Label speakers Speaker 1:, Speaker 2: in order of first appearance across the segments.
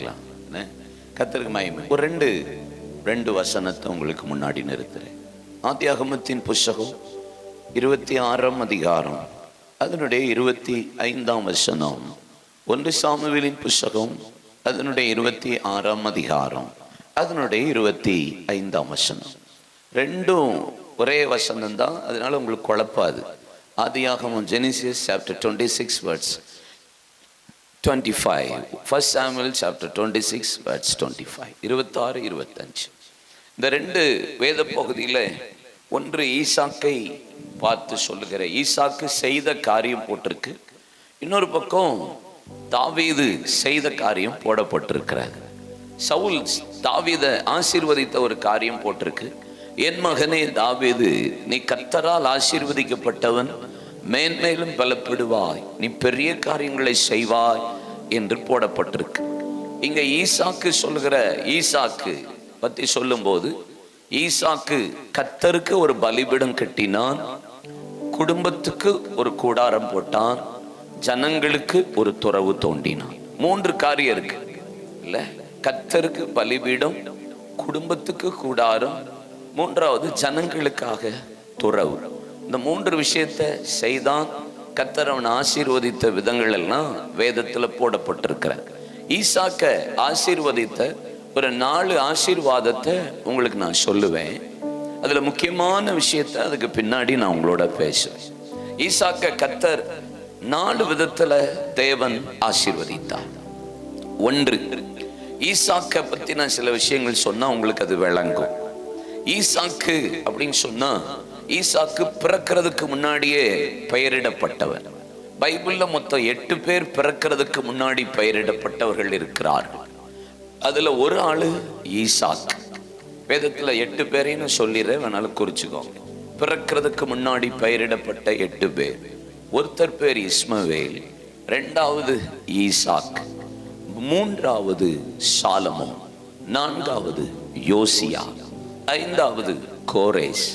Speaker 1: பார்க்கலாம். கர்த்தருக்கு மகிமை. ஒரு ரெண்டு வசனத்தை உங்களுக்கு முன்னாடி நிறுத்துறேன். ஆதியாகமத்தின் புஸ்தகம் 26ஆம் அதிகாரம் அதனுடைய 25ஆம் வசனம். 1 சாமுவேலின் புஸ்தகம் அதனுடைய 26ஆம் அதிகாரம் அதனுடைய 25ஆம் வசனம். ரெண்டும் ஒரே வசனம் தான், அதனால உங்களுக்கு குழப்பாது. ஆதியாகமம் Genesis chapter 26 verse 25, 1 Samuel chapter 26 verse 25, 26, 25. இந்த ரெண்டு வேத பகுதியில் ஒன்று ஈசாக்கை பார்த்து சொல்லுகிற ஈசாக்கு செய்த காரியம் போட்டிருக்கு, இன்னொரு பக்கம் தாவீது செய்த காரியம் போடப்பட்டிருக்கிறார். சவுல் தாவீதை ஆசீர்வதித்த ஒரு காரியம் போட்டிருக்கு. என் மகனே தாவீது, நீ கர்த்தரால் ஆசீர்வதிக்கப்பட்டவன், மேன்மேலும் பலப்படுவாய், நீ பெரிய காரியங்களை செய்வாய் என்று போடப்பட்டிருக்கு. இங்க ஈசாக்கு சொல்லுகிற ஈசாக்கு பத்தி சொல்லும் போது, ஈசாக்கு கர்த்தருக்கு ஒரு பலிபீடம் கட்டினான், குடும்பத்துக்கு ஒரு கூடாரம் போட்டான், ஜனங்களுக்கு ஒரு துறவு தோண்டினான். 3 காரியம் இருக்கு இல்ல? கர்த்தருக்கு பலிபீடம், குடும்பத்துக்கு கூடாரம், 3வது ஜனங்களுக்காக துறவு. இந்த 3 விஷயத்தை செய்தான். கர்த்தர் அவன் ஆசீர்வதித்த விதங்கள் எல்லாம் வேதத்துல போடப்பட்டிருக்கிற. ஈசாக்க ஆசீர்வதித்த ஒரு 4 ஆசீர்வாதத்தை உங்களுக்கு நான் சொல்லுவேன். அதுல முக்கியமான விஷயத்தை அதுக்கு பின்னாடி நான் உங்களோட பேசுவேன். ஈசாக்க கர்த்தர் 4 விதத்துல தேவன் ஆசீர்வதித்தார். 1, ஈசாக்க பத்தி நான் சில விஷயங்கள் சொன்னா உங்களுக்கு அது விளங்கும். ஈசாக்கு அப்படின்னு சொன்னா, ஈசாக்கு பிறக்கிறதுக்கு முன்னாடியே பெயரிடப்பட்டவர். பைபிள்ல மொத்தம் 8 பேர் பிறக்கிறதுக்கு முன்னாடி பெயரிடப்பட்டவர்கள் இருக்கிறார்கள். அதுல ஒரு ஆளு ஈசாக்கு. வேதத்துல 8 பேரையும் சொல்லிடுறேன், வேணாலும் குறிச்சுக்கோங்க. பிறக்கிறதுக்கு முன்னாடி பெயரிடப்பட்ட 8 பேர். ஒருத்தர் பேர் இஸ்மவேல், 2வது ஈசாக், 3வது சாலமோன், 4வது யோசியா, 5வது கோரேஸ்,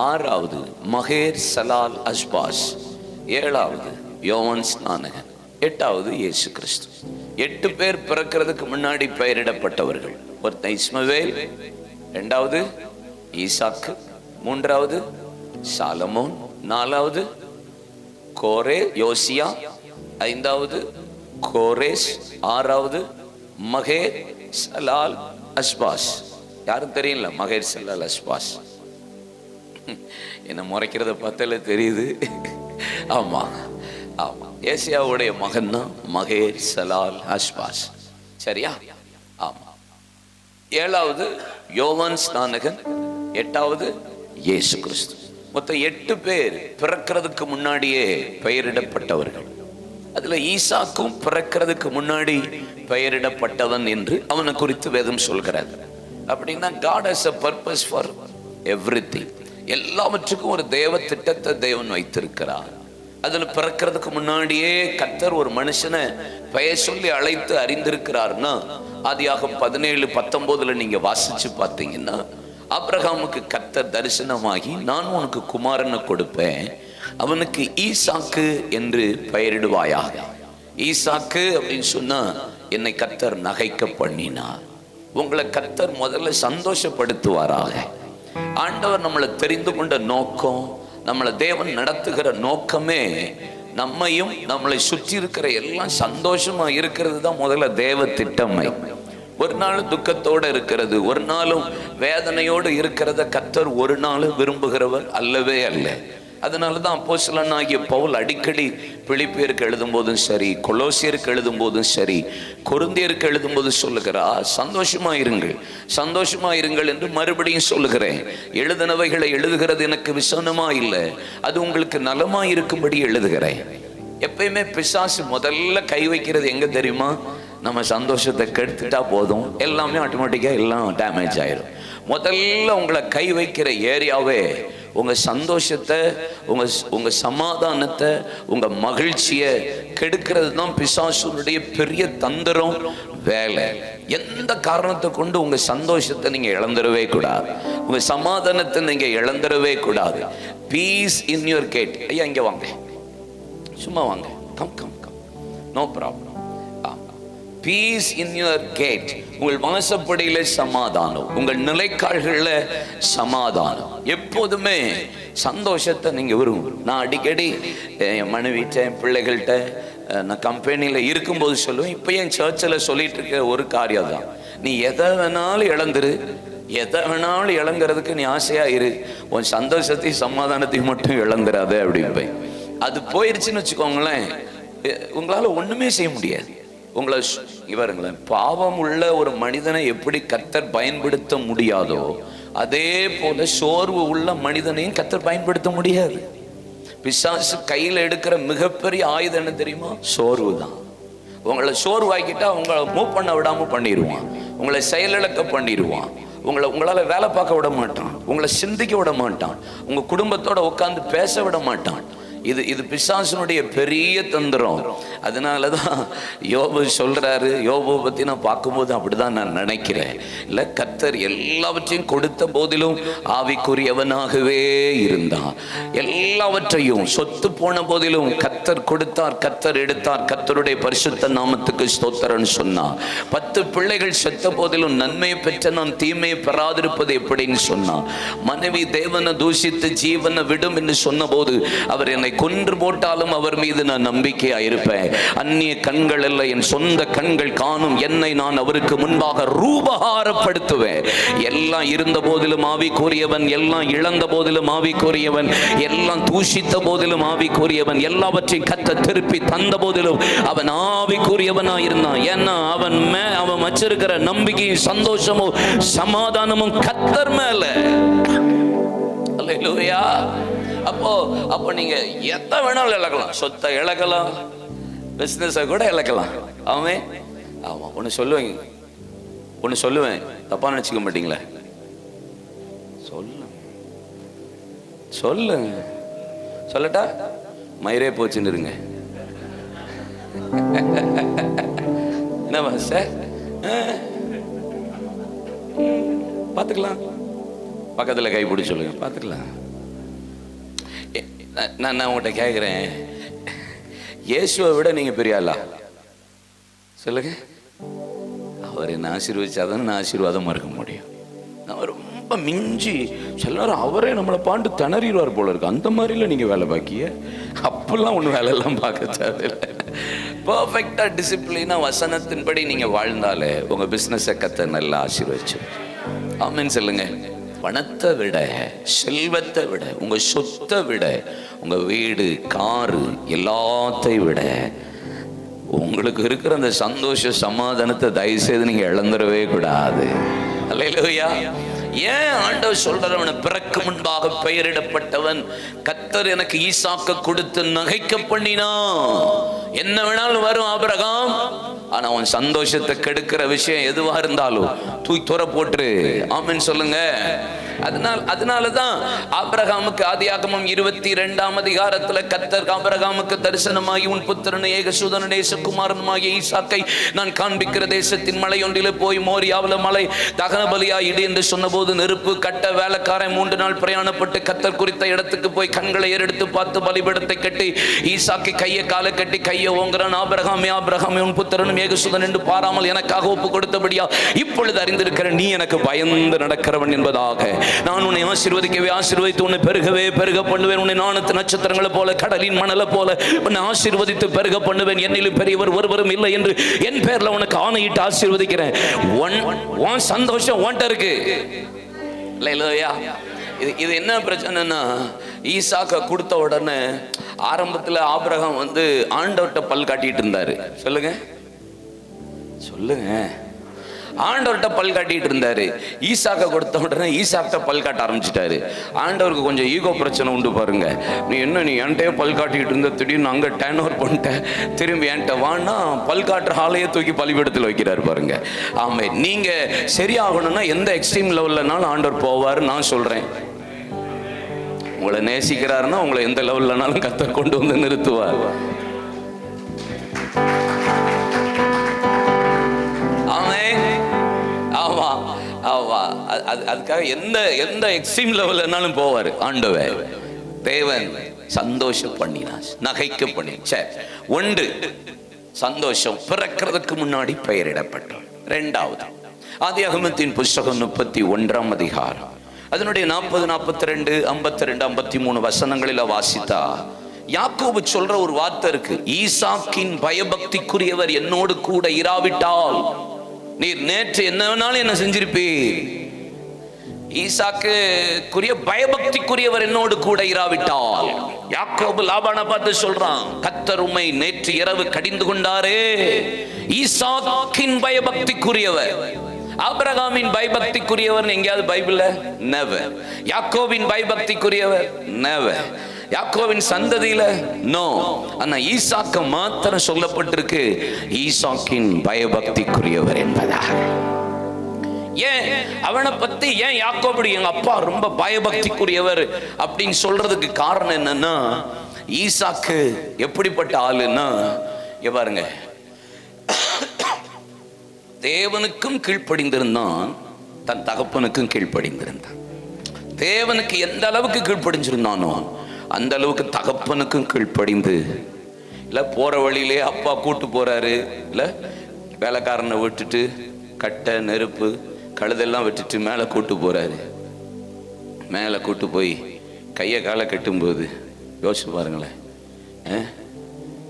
Speaker 1: 6வது மகேர் சலால் அஷ்பாஸ், 7வது யோவான் ஸ்நானகன், 8வது இயேசு கிறிஸ்து. 8 பேர் பிறக்கிறதுக்கு முன்னாடி பெயரிடப்பட்டவர்கள். ஒருத்தன் இஸ்மவேல், 2வது ஈசாக்கு, 3வது சாலமோன், 4வது கோரே யோசியா, 5வது கோரேஸ், 6வது மகேர் சலால் அஷ்பாஸ். யாரும் தெரியல மகேர் சலால் அஷ்பாஸ். என்ன முறைக்கிறத பார்த்தாலே தெரியுது. ஆமா ஆமா, ஏசியாவுடைய மகன் தான் மகேர் சலால் அஷ்பாஸ். சரியா? ஆமா. 7வது யோவான் ஸ்நானகன், 8வது இயேசு கிறிஸ்து. மொத்தம் 8 பேர் பிறக்கிறதுக்கு முன்னாடியே பெயரிடப்பட்டவர்கள். அதுல ஈசாக்கும் பிறக்கிறதுக்கு முன்னாடி பெயரிடப்பட்டவன் என்று அவனை குறித்து வேதம் சொல்கிறது. அப்படின்னா God has a purpose for everything. எல்லாவற்றுக்கும் ஒரு தேவ திட்டத்தை தேவன் வைத்திருக்கிறார். அதுல பிறக்கிறதுக்கு முன்னாடியே கர்த்தர் ஒரு மனுஷனை பெயர் சொல்லி அழைத்து அறிந்திருக்கிறார்னா, ஆதியாகமம் 17:19 நீங்க வாசிச்சு பார்த்தீங்கன்னா, ஆபிரகாமுக்கு கர்த்தர் தரிசனமாகி, நான் உனக்கு குமாரனை கொடுப்பேன், அவனுக்கு ஈசாக்கு என்று பெயரிடுவாயாக. ஈசாக்கு அப்படின்னு சொன்னா என்னை கர்த்தர் நகைக்க பண்ணினார். உங்களை கர்த்தர் முதல்ல சந்தோஷப்படுத்துவாராக. ஆண்டவர் நம்மளை தெரிந்து கொண்ட நோக்கம், நம்மளை தேவன் நடத்துகிற நோக்கமே நம்மையும் நம்மளை சுற்றி இருக்கிற எல்லாம் சந்தோஷமா இருக்கிறது தான் முதல்ல தேவ திட்டமை. ஒரு நாள் துக்கத்தோடு இருக்கிறது, ஒரு நாளும் வேதனையோடு இருக்கிறத கர்த்தர் ஒரு நாள் விரும்புகிறவர் அல்லவே அல்ல. அதனாலதான் அப்போஸ்தலனாகிய பவுல் அடிக்கடி பிலிப்பியருக்கு எழுதும் போதும் சரி, கொலோசியருக்கு எழுதும் போதும் சரி, கொரிந்தியருக்கு எழுதும் போது சொல்லுகிறார், சந்தோஷமா இருங்கள், சந்தோஷமா இருங்கள் என்று மறுபடியும் சொல்லுகிறேன். எழுதினவைகளை எழுதுகிறது எனக்கு விசனமா இல்லை, அது உங்களுக்கு நலமா இருக்கும்படி எழுதுகிறேன். எப்பயுமே பிசாசு முதல்ல கை வைக்கிறது எங்க தெரியுமா? நம்ம சந்தோஷத்தை கெடுத்துட்டா போதும், எல்லாமே ஆட்டோமேட்டிக்கா எல்லாம் டேமேஜ் ஆயிரும். முதல்ல உங்களை கை வைக்கிற ஏரியாவே உங்க சந்தோஷத்தை, உங்க சமாதானத்தை, உங்க மகிழ்ச்சியை கெடுக்கிறது தான் பிசாசுடைய பெரிய தந்திரம் வேலை. எந்த காரணத்தை கொண்டு உங்க சந்தோஷத்தை நீங்க இழந்துடவே கூடாது, உங்க சமாதானத்தை நீங்க இழந்துடவே கூடாது. Peace in your gate. ஐயா இங்க வாங்க, சும்மா வாங்க, come come come, no problem. Peace in your gate. உங்கள் வாசப்படியில சமாதானம், உங்கள் நிலைக்கால்கள்ல சமாதானம். எப்போதுமே சந்தோஷத்தை நீங்க விரும்பும். நான் அடிக்கடி என் மனைவிட்ட, என் பிள்ளைகள்கிட்ட, நான் கம்பெனியில் இருக்கும்போது சொல்லுவேன், இப்போ என் சர்ச்சில் சொல்லிட்டு இருக்க ஒரு காரியம் தான், நீ எதை வேணாலும் இழந்துரு, எதை வேணாலும் இழங்குறதுக்கு நீ ஆசையா இரு, உன் சந்தோஷத்தையும் சமாதானத்தையும் மட்டும் இழந்துடாத அப்படின்பேன். அது போயிருச்சுன்னு வச்சுக்கோங்களேன், உங்களால ஒண்ணுமே செய்ய முடியாது. உங்களை இவருங்களேன், பாவம் உள்ள ஒரு மனிதனை எப்படி கர்த்தர் பயன்படுத்த முடியாதோ அதே போல சோர்வு உள்ள மனிதனையும் கர்த்தர் பயன்படுத்த முடியாது. பிசாசு கையில் எடுக்கிற மிகப்பெரிய ஆயுதம் என்ன தெரியுமா? சோர்வு தான். உங்களை சோர்வாக்கிட்டா உங்களை மூவ் பண்ண விடாம பண்ணிடுவான், உங்களை செயலிழக்க பண்ணிடுவான், உங்களால வேலை பார்க்க விட மாட்டான், உங்களை சிந்திக்க விட மாட்டான், உங்க குடும்பத்தோட உட்கார்ந்து பேச விட மாட்டான். இது பிசாசனுடைய பெரிய தந்திரம். அதனாலதான் யோபு சொல்றாரு, யோபு பத்தி நான் பார்க்கும்போது அப்படிதான் நான் நினைக்கிறேன். இல்ல, கர்த்தர் எல்லாவற்றையும் கொடுத்த போதிலும் ஆவிக்குரியவனாகவே இருந்தான். எல்லாவற்றையும் சொத்து போன போதிலும் கர்த்தர் கொடுத்தார், கர்த்தர் எடுத்தார், கர்த்தருடைய பரிசுத்த நாமத்துக்கு ஸ்தோத்திரம்னு சொன்னான். 10 பிள்ளைகள் செத்த போதிலும் நன்மையை பெற்ற நான் தீமையை பெறாதிருப்பது எப்படின்னு சொன்னான். மனைவி தேவனை தூஷித்து ஜீவனை விடும் என்று சொன்ன போது, அவர் என்னை கொன்று போட்டாலும் அவர் மீது நான் நம்பிக்கையா இருப்பேன். அந்நிய கண்கள் அல்ல, என் சொந்த கண்கள் காணும் என்னை நான் அவருக்கு முன்பாக ரூபகாரப்படுத்துவேன். எல்லாம் இருந்த போதிலும் ஆவிக்குரியவன், எல்லாம் இழந்த போதிலும் ஆவிக்குரியவன், எல்லாம் தூஷித்த போதிலும் ஆவிக்குரியவன், எல்லாவற்றையும் கர்த்தர் திருப்பி தந்த போதிலும் அவன் ஆவிக்குரியவனா இருந்தான். ஏன்னா அவன் வச்சிருக்கிற நம்பிக்கையும் சந்தோஷமும் சமாதானமும் கர்த்தர் மேல. அல்லேலூயா. அப்போ நீங்க எதை வேணாலும் இழக்கலாம், சொத்தை இழக்கலாம், பிசினஸை கூட இழக்கலாம். ஆமாம். ஒன்று சொல்லுவேன், தப்பா நினைச்சுக்க மாட்டீங்களா? சொல்லட்டா? மயிரே போச்சுன்னு இருங்க. என்ன சார், பார்த்துக்கலாம், பக்கத்தில் கை பிடிச்சி சொல்லுங்க, பார்த்துக்கலாம். நான் உங்கள்கிட்ட கேட்குறேன், இயேசுவை விட நீங்கள் பெரிய ஆளா? சொல்லுங்க. அவர் என்ன ஆசீர்வதிச்சாதான் நான் ஆசீர்வாதமாக இருக்க முடியும். நான் ரொம்ப மிஞ்சி எல்லாரும் அவரே நம்மளை பாண்டு திணறிடுவார் போல இருக்கு. அந்த மாதிரிலாம் நீங்கள் வேலை பார்க்கிய, அப்பெல்லாம் ஒன்றும் வேலையெல்லாம் பார்க்க தேவையில்லை. பர்ஃபெக்டாக டிசிப்ளினாக வசனத்தின்படி நீங்கள் வாழ்ந்தாலே உங்கள் பிஸ்னஸை கர்த்தர் நல்லா ஆசீர்வதிச்சு. ஆமென் சொல்லுங்க. பணத்தை விட, செல்வத்தை விட, உங்க சொத்தை விட, உங்க வீடு, காரு, எல்லாத்தையும் விட உங்களுக்கு இருக்கிற அந்த சந்தோஷ சமாதானத்தை தயவு செய்து நீங்க இழந்துடவே கூடாது. அல்லேலூயா. ஏன் ஆண்டவர் சொல்றவன் பிறக்கு முன்பாக பெயரிடப்பட்டவன், கர்த்தர் எனக்கு ஈசாக்க கொடுத்து நகைக்க பண்ணினா. என்ன வேணாலும் வரும் ஆபிரகாம், ஆனா அவன் சந்தோஷத்தை கெடுக்கிற விஷயம் எதுவா இருந்தாலும் தூக்கி துற போட்டு. ஆமென் சொல்லுங்க. அதனாலதான் ஆபிரகாமுக்கு ஆதியாகமம் 22ஆம் அதிகாரத்துல கர்த்தர் ஆபிரகாமுக்கு தரிசனமாகி, உன் புத்திரன் ஏகசூதன நேசகுமாரனுமாகிய ஈசாக்கை நான் காண்பிக்கிற தேசத்தின் மலை ஒன்றிலே போய் மோரியாவுல மலை தகன பலியா இடு என்று சொன்னபோது, நெருப்பு கட்ட வேலைக்காரன் 3 நாள் பிரயாணப்பட்டு கர்த்தர் குறித்த இடத்துக்கு போய் கண்களை ஏறெடுத்து பார்த்து பலிபீடத்தை கட்டி ஈசாக்கை கையை காலை கட்டி கையை ஓங்குறான். ஆபிரகாமே, ஆபிரகாமே, உன் புத்திரனும் ஏகசூதன் என்று பாராமல் எனக்காக ஒப்பு கொடுத்தபடியா இப்பொழுது அறிந்திருக்கிற நீ எனக்கு பயந்து நடக்கிறவன் என்பதாக நான் உன்னை ஆசீர்வதிக்கவே ஆசீர்வதித்து உன்னை பெருகவே பெருக பண்ணுவேன். உன்னை நாணத்து நட்சத்திரங்களை போல, கடலின் மணலை போல உன்னை ஆசீர்வதித்து பெருக பண்ணுவேன். என்னிலும் பெரியவர் ஒருவரும் இல்லை என்று என் பேர்ல உனக்கு ஆணையிட்டு ஆசீர்வதிக்கிறேன். சந்தோஷம் உன்கிட்ட இருக்கு. இது என்ன பிரச்சனைன்னா, ஈசாக்க கொடுத்த உடனே ஆரம்பத்தில் ஆபிரகாம் ஆண்டவர்கிட்ட பல் காட்டிட்டு இருந்தாரு. சொல்லுங்க. ஆண்டவர்கிட்ட பல் காட்டிட்டு இருந்தாரு. ஈசாக்க கொடுத்த உடனே ஈசாக்கிட்ட பல் காட்ட ஆரம்பிச்சிட்டாரு. ஆண்டவருக்கு கொஞ்சம் ஈகோ பிரச்சனை உண்டு பாருங்க. நீ என்கிட்டயே பல் காட்டிட்டு இருந்த, திடீர்னு அங்கே டேர்ன் ஓவர் பண்ணிட்ட, திரும்பி என்கிட்ட வான்னா பல் காட்டுற ஆளையே தூக்கி பலிபீடத்தில் வைக்கிறாரு பாருங்க. ஆமே, நீங்க சரியாகணும்னா எந்த எக்ஸ்ட்ரீம் லெவல்லனாலும் ஆண்டவர் போவார். நான் சொல்றேன், உங்களை நேசிக்கிறாருன்னா உங்களை எந்த லெவல்லனாலும் கர்த்தர் கொண்டு வந்து நிறுத்துவார். அதுக்காக எந்த எக்ஸ்ட்ரீம் லெவல்னாலும் போவார் ஆண்டவர். தேவன் சந்தோஷம் பண்ணினா, நகைக்க பண்ணி. ஒன்று சந்தோஷம். பிறக்கிறதுக்கு முன்னாடி பெயரிடப்பட்டார். இரண்டாவது ஆதியாகமத்தின் புஸ்தகம் 31ஆம் அதிகாரம் அதனுடைய 40, 42, 52, 53 வசனங்களில் வாசித்தா யாக்கோபு சொல்ற ஒரு வார்த்தை இருக்கு. ஈசாக்கின் பயபக்திக்குரியவர் என்னோடு கூட இராவிட்டால் நீர் நேற்று என்ன வேணாலும் என்ன செஞ்சிருப்பீர். ஈசாக்குரிய பயபக்திக்குரியவர் என்னோடு கூட இராவிட்டால். யாக்கோபு லாபானை பார்த்து சொல்றான், கர்த்தர் உம்மை நேற்று இரவு கடிந்து கொண்டாரே. ஈசாக்கின் பயபக்திக்குரியவர். ஆபிரகாமின் பயபக்திக்குரியவர் எங்கேயாவது பைபிள்ல? நெவர். யாக்கோபின் பயபக்திக்குரியவர்? நெவர். யாக்கோவின் சந்ததியில? நோ. ஆனா ஈசாக்கு மாத்திரம் சொல்லப்பட்டிருக்கு ஈசாக்கின் பயபக்திக்குரியவர் என்பதாக. ஏன் அவனை பத்தி ஏன் யாக்கோபு எங்க அப்பா ரொம்ப பயபக்திக்குரியவர் அப்படின்னு சொல்றதுக்கு காரணம் என்னன்னா, ஈசாக்கு எப்படிப்பட்ட ஆளுன்னா, பாருங்க, தேவனுக்கும் கீழ்ப்படிந்திருந்தான், தன் தகப்பனுக்கும் கீழ்ப்படிந்திருந்தான். தேவனுக்கு எந்த அளவுக்கு கீழ்ப்படிஞ்சிருந்தானோ அந்த அளவுக்கு தகப்பனுக்கும் கீழ்ப்படிந்து, இல்ல போற வழியிலே அப்பா கூட்டு போறாரு, இல்ல வேலைக்காரனை விட்டுட்டு கட்டை நெருப்பு கழுதெல்லாம் விட்டுட்டு மேலே கூட்டு போறாரு. மேலே கூட்டு போய் கையை காலை கட்டும்போது யோசிச்சு பாருங்களேன்,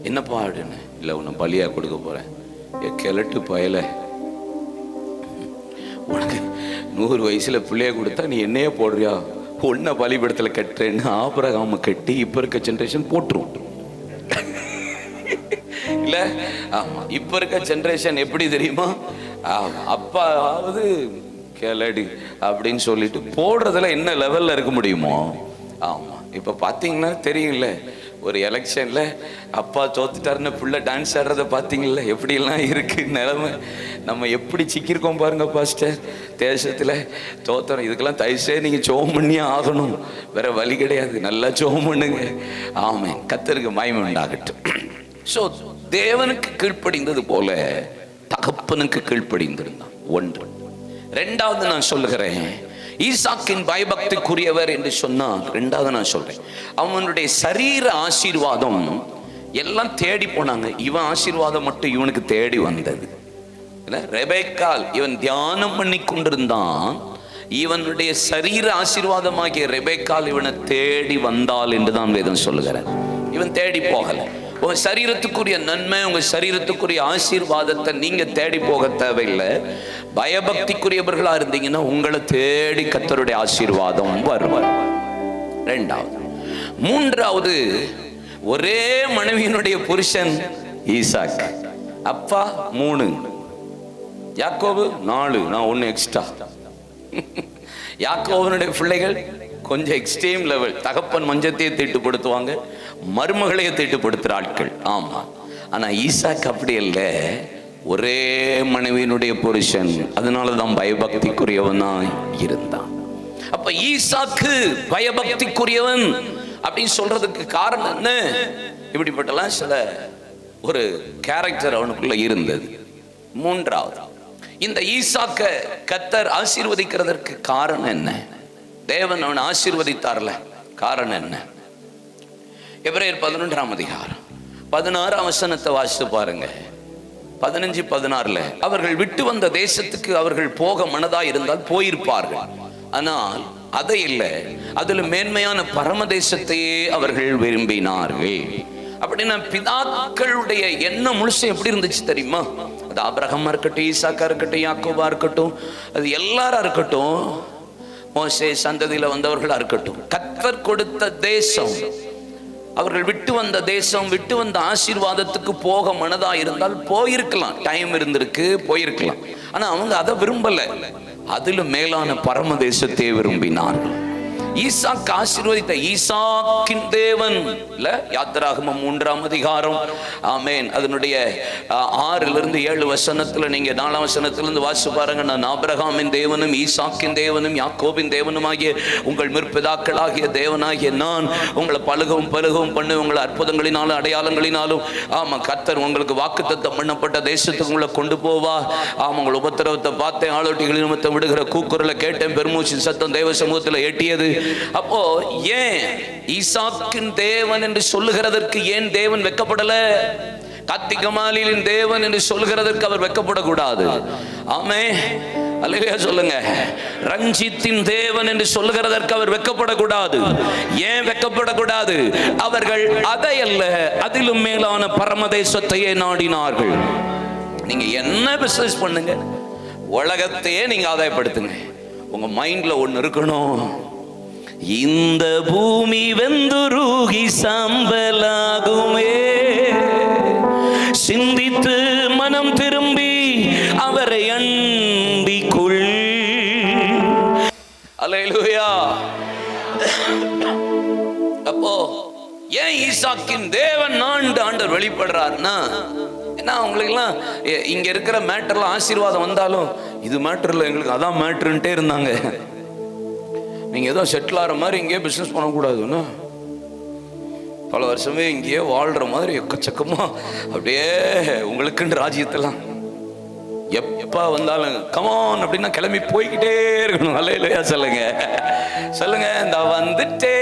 Speaker 1: என்னப்பா அப்படின்னு. இல்லை உன்னை பலியா கொடுக்க போறேன். கிழட்டு பயல, உனக்கு 100 வயசுல பிள்ளைய கொடுத்தா நீ என்னையே போடுறியா, உன்னை பலிபடத்துல கட்டுறேன்னு ஆபிரகாம கட்டி இப்ப இருக்க ஜெனரேஷன் போட்டுரும். இல்ல ஆமா, இப்ப இருக்க ஜெனரேஷன் எப்படி தெரியுமா, அப்பாவது கேளடி அப்படின்னு சொல்லிட்டு போடுறதுல என்ன லெவல்ல இருக்க முடியுமோ. ஆமா, இப்ப பாத்தீங்கன்னா தெரியும்ல, ஒரு எலெக்ஷன்ல அப்பா தோத்துட்டாருன்னு பிள்ளை டான்ஸ் ஆடுறத பாத்தீங்கல்ல, எப்படி எல்லாம் இருக்கு நிலைமை. நம்ம எப்படி சிக்கிருக்கோம் பாருங்க பாஸ்டர். தேசத்துல தோத்துறோம். இதுக்கெல்லாம் தயவுசே நீங்க ஜெபம் பண்ணியே ஆகணும், வேற வழி கிடையாது. நல்லா ஜெபம் பண்ணுங்க. ஆமென். கர்த்தருக்கு மகிமை உண்டாகட்டும். சோ தேவனுக்கு கீழ்ப்படிந்தது போல தகப்பனுக்கு கீழ்ப்படிந்திருந்தான். ஒன்று. இரண்டாவது நான் சொல்லுகிறேன், ஈசாக்கின் பயபக்திக்குரியவர் என்று சொன்னால், இரண்டாவது நான் சொல்றேன், அவனுடைய சரீர ஆசீர்வாதம் எல்லாம் தேடி போனாங்க. இவன் ஆசீர்வாதம் மட்டும் இவனுக்கு தேடி வந்தது. ரெபெக்காள் இவன் தியானம் பண்ணி கொண்டிருந்தான். இவனுடைய சரீர ஆசீர்வாதமாகிய ரெபெக்காள் இவனை தேடி வந்தாள் என்றுதான் வேதம் சொல்லுகிறார். இவன் தேடி போகல. உங்க சரீரத்துக்குரிய நன்மை, உங்க சரீரத்துக்குரிய ஆசீர்வாதத்தை நீங்க தேடி போக தேவையில்லை. பயபக்திக்குரியவர்களா இருந்தீங்கன்னா உங்களை தேடி கர்த்தருடைய ஆசீர்வாதம் வரும். இரண்டாவது. மூன்றாவது, ஒரே மனைவியினுடைய புருஷன் ஈசாக். அப்பா 3, யாக்கோபு 4, நான் 1 எக்ஸ்ட்ரா. யாக்கோபனுடைய பிள்ளைகள் கொஞ்சம் எக்ஸ்ட்ரீம் லெவல். தகப்பன் மஞ்சத்தையே தீட்டுப்படுத்துவாங்க, மருமகளையே தீட்டுப்படுத்துற ஆட்கள். ஆமா. ஆனா ஈசாக் அப்படி இல்லை, ஒரே மனைவியினுடைய புருஷன். அதனாலதான் பயபக்திக்குரியவனாய் இருந்தான். அப்ப ஈசாக்கு பயபக்திக்குரியவன் அப்படின்னு சொல்றதுக்கு காரணம் என்ன? இப்படிப்பட்டலாம் சில ஒரு கேரக்டர் அவனுக்குள்ள இருந்தது. மூன்றாவது, இந்த ஈசாக்க கர்த்தர் ஆசீர்வதிக்கிறதற்கு காரணம் என்ன? தேவன் அவனை ஆசீர்வதித்தார்ல, காரணம் என்ன? எபிரேயர் 11ஆம் அதிகாரம் 16ஆம் வசனத்தை வாசித்து பாருங்க. 15, 16ல அவர்கள் விட்டு வந்த தேசத்துக்கு அவர்கள் போக மனதாய் இருந்தால் போயிருப்பார்கள். ஆனால் அதை இல்லை, அதுல மேன்மையான பரமதேசத்தையே அவர்கள் விரும்பினார்கள். அப்படின்னா பிதாக்களுடைய எண்ணம் முழுசும் எப்படி இருந்துச்சு தெரியுமா? அது ஆபிரகாமா இருக்கட்டும், ஈசாக்கா இருக்கட்டும், யாக்கோபா இருக்கட்டும், அது எல்லாரா இருக்கட்டும், மோசே சந்ததியில வந்தவர்களா இருக்கட்டும், கர்த்தர் கொடுத்த தேசம், அவர்கள் விட்டு வந்த தேசம், விட்டு வந்த ஆசீர்வாதத்துக்கு போக மனதா இருந்தால் போயிருக்கலாம். டைம் இருந்திருக்கு, போயிருக்கலாம். ஆனா அவங்க அதை விரும்பல. அதிலும் மேலான பரமதேசத்தை விரும்பினார்கள். ஈசாக் ஆசீர்வதித்த ஈசாக்கின் தேவன் இல்ல, யாத்திராகமம் 3ஆம் அதிகாரம், ஆமென், அதனுடைய 6லிருந்து 7 வசனத்துல நீங்க 4ஆம் வசனத்திலிருந்து வாசிச்சு பாருங்க. நான் ஆபிரகாமின் தேவனும் ஈசாக்கின் தேவனும் யாக்கோபின் தேவனும் ஆகிய உங்கள் முற்பிதாக்களாகிய தேவனாகிய நான் உங்களை பழுகவும் பழுகவும் பண்ணி உங்களை அற்புதங்களினாலும் அடையாளங்களினாலும், ஆமா, கர்த்தர் உங்களுக்கு வாக்குத்தத்தம் பண்ணப்பட்ட தேசத்துக்கு உங்களை கொண்டு போவா. ஆமா, உங்கள் உபத்திரவத்தை பார்த்தேன், ஆளோட்டிகளின் நிமித்தம் விடுகிற கூக்குரலை கேட்டேன், பெருமூச்சின் சத்தம் தேவ சமூகத்தில் எட்டியது. அப்போ ஏன் ஈசாக்கின் தேவன் என்று சொல்லுகிறதற்கு ஏன் தேவன் வெட்கப்படல? கார்த்திகை மாலையின் தேவன் என்று சொல்கிறதற்கு அவர் வெட்கப்படக்கூடாது. ஆமென், அல்லேலூயா சொல்லுங்க. ரஞ்சித்தின் தேவன் என்று சொல்லுகிறதற்கு அவர் வெட்கப்படக்கூடாது. ஏன் வெட்கப்படக்கூடாது? அவர்கள் அதை அல்ல, அதிலும் மேலான பரமதேசத்தையே நாடினார்கள். நீங்க என்ன பிசினஸ் பண்ணுங்க, உலகத்தையே நீங்க ஆதாயப்படுத்துங்க, உங்க மைண்ட்ல ஒண்ணு இருக்கணும், இந்த பூமி வெந்துருகி சாம்பலாகுமே, சிந்தித்து மனம் திரும்பி அவரை அண்டிக்குள். அல்லேலூயா. அப்போ ஏன் ஈசாக்கின் தேவன் ஆண்டவர் வெளிப்படுறாருன்னா, ஏன்னா அவங்களுக்கெல்லாம் இங்க இருக்கிற மேட்டர்லாம் ஆசீர்வாதம் வந்தாலும் இது மேட்டர்ல எங்களுக்கு அதான் மேட்டர்ன்ட்டே இருந்தாங்க. நீங்க ஏதோ செட்டில் ஆகிற மாதிரி இங்கேயே பிசினஸ் பண்ணக்கூடாதுன்னா, பல வருஷமே இங்கேயே வாழ்ற மாதிரி எக்கச்சக்கமா அப்படியே உங்களுக்குன்ற ராஜ்யத்தெல்லாம் எப்ப வந்தாலும் கமான் அப்படின்னா கிளம்பி போய்கிட்டே இருக்கணும். அல்லேலூயா சொல்லுங்க, சொல்லுங்க. இந்த வந்துட்டே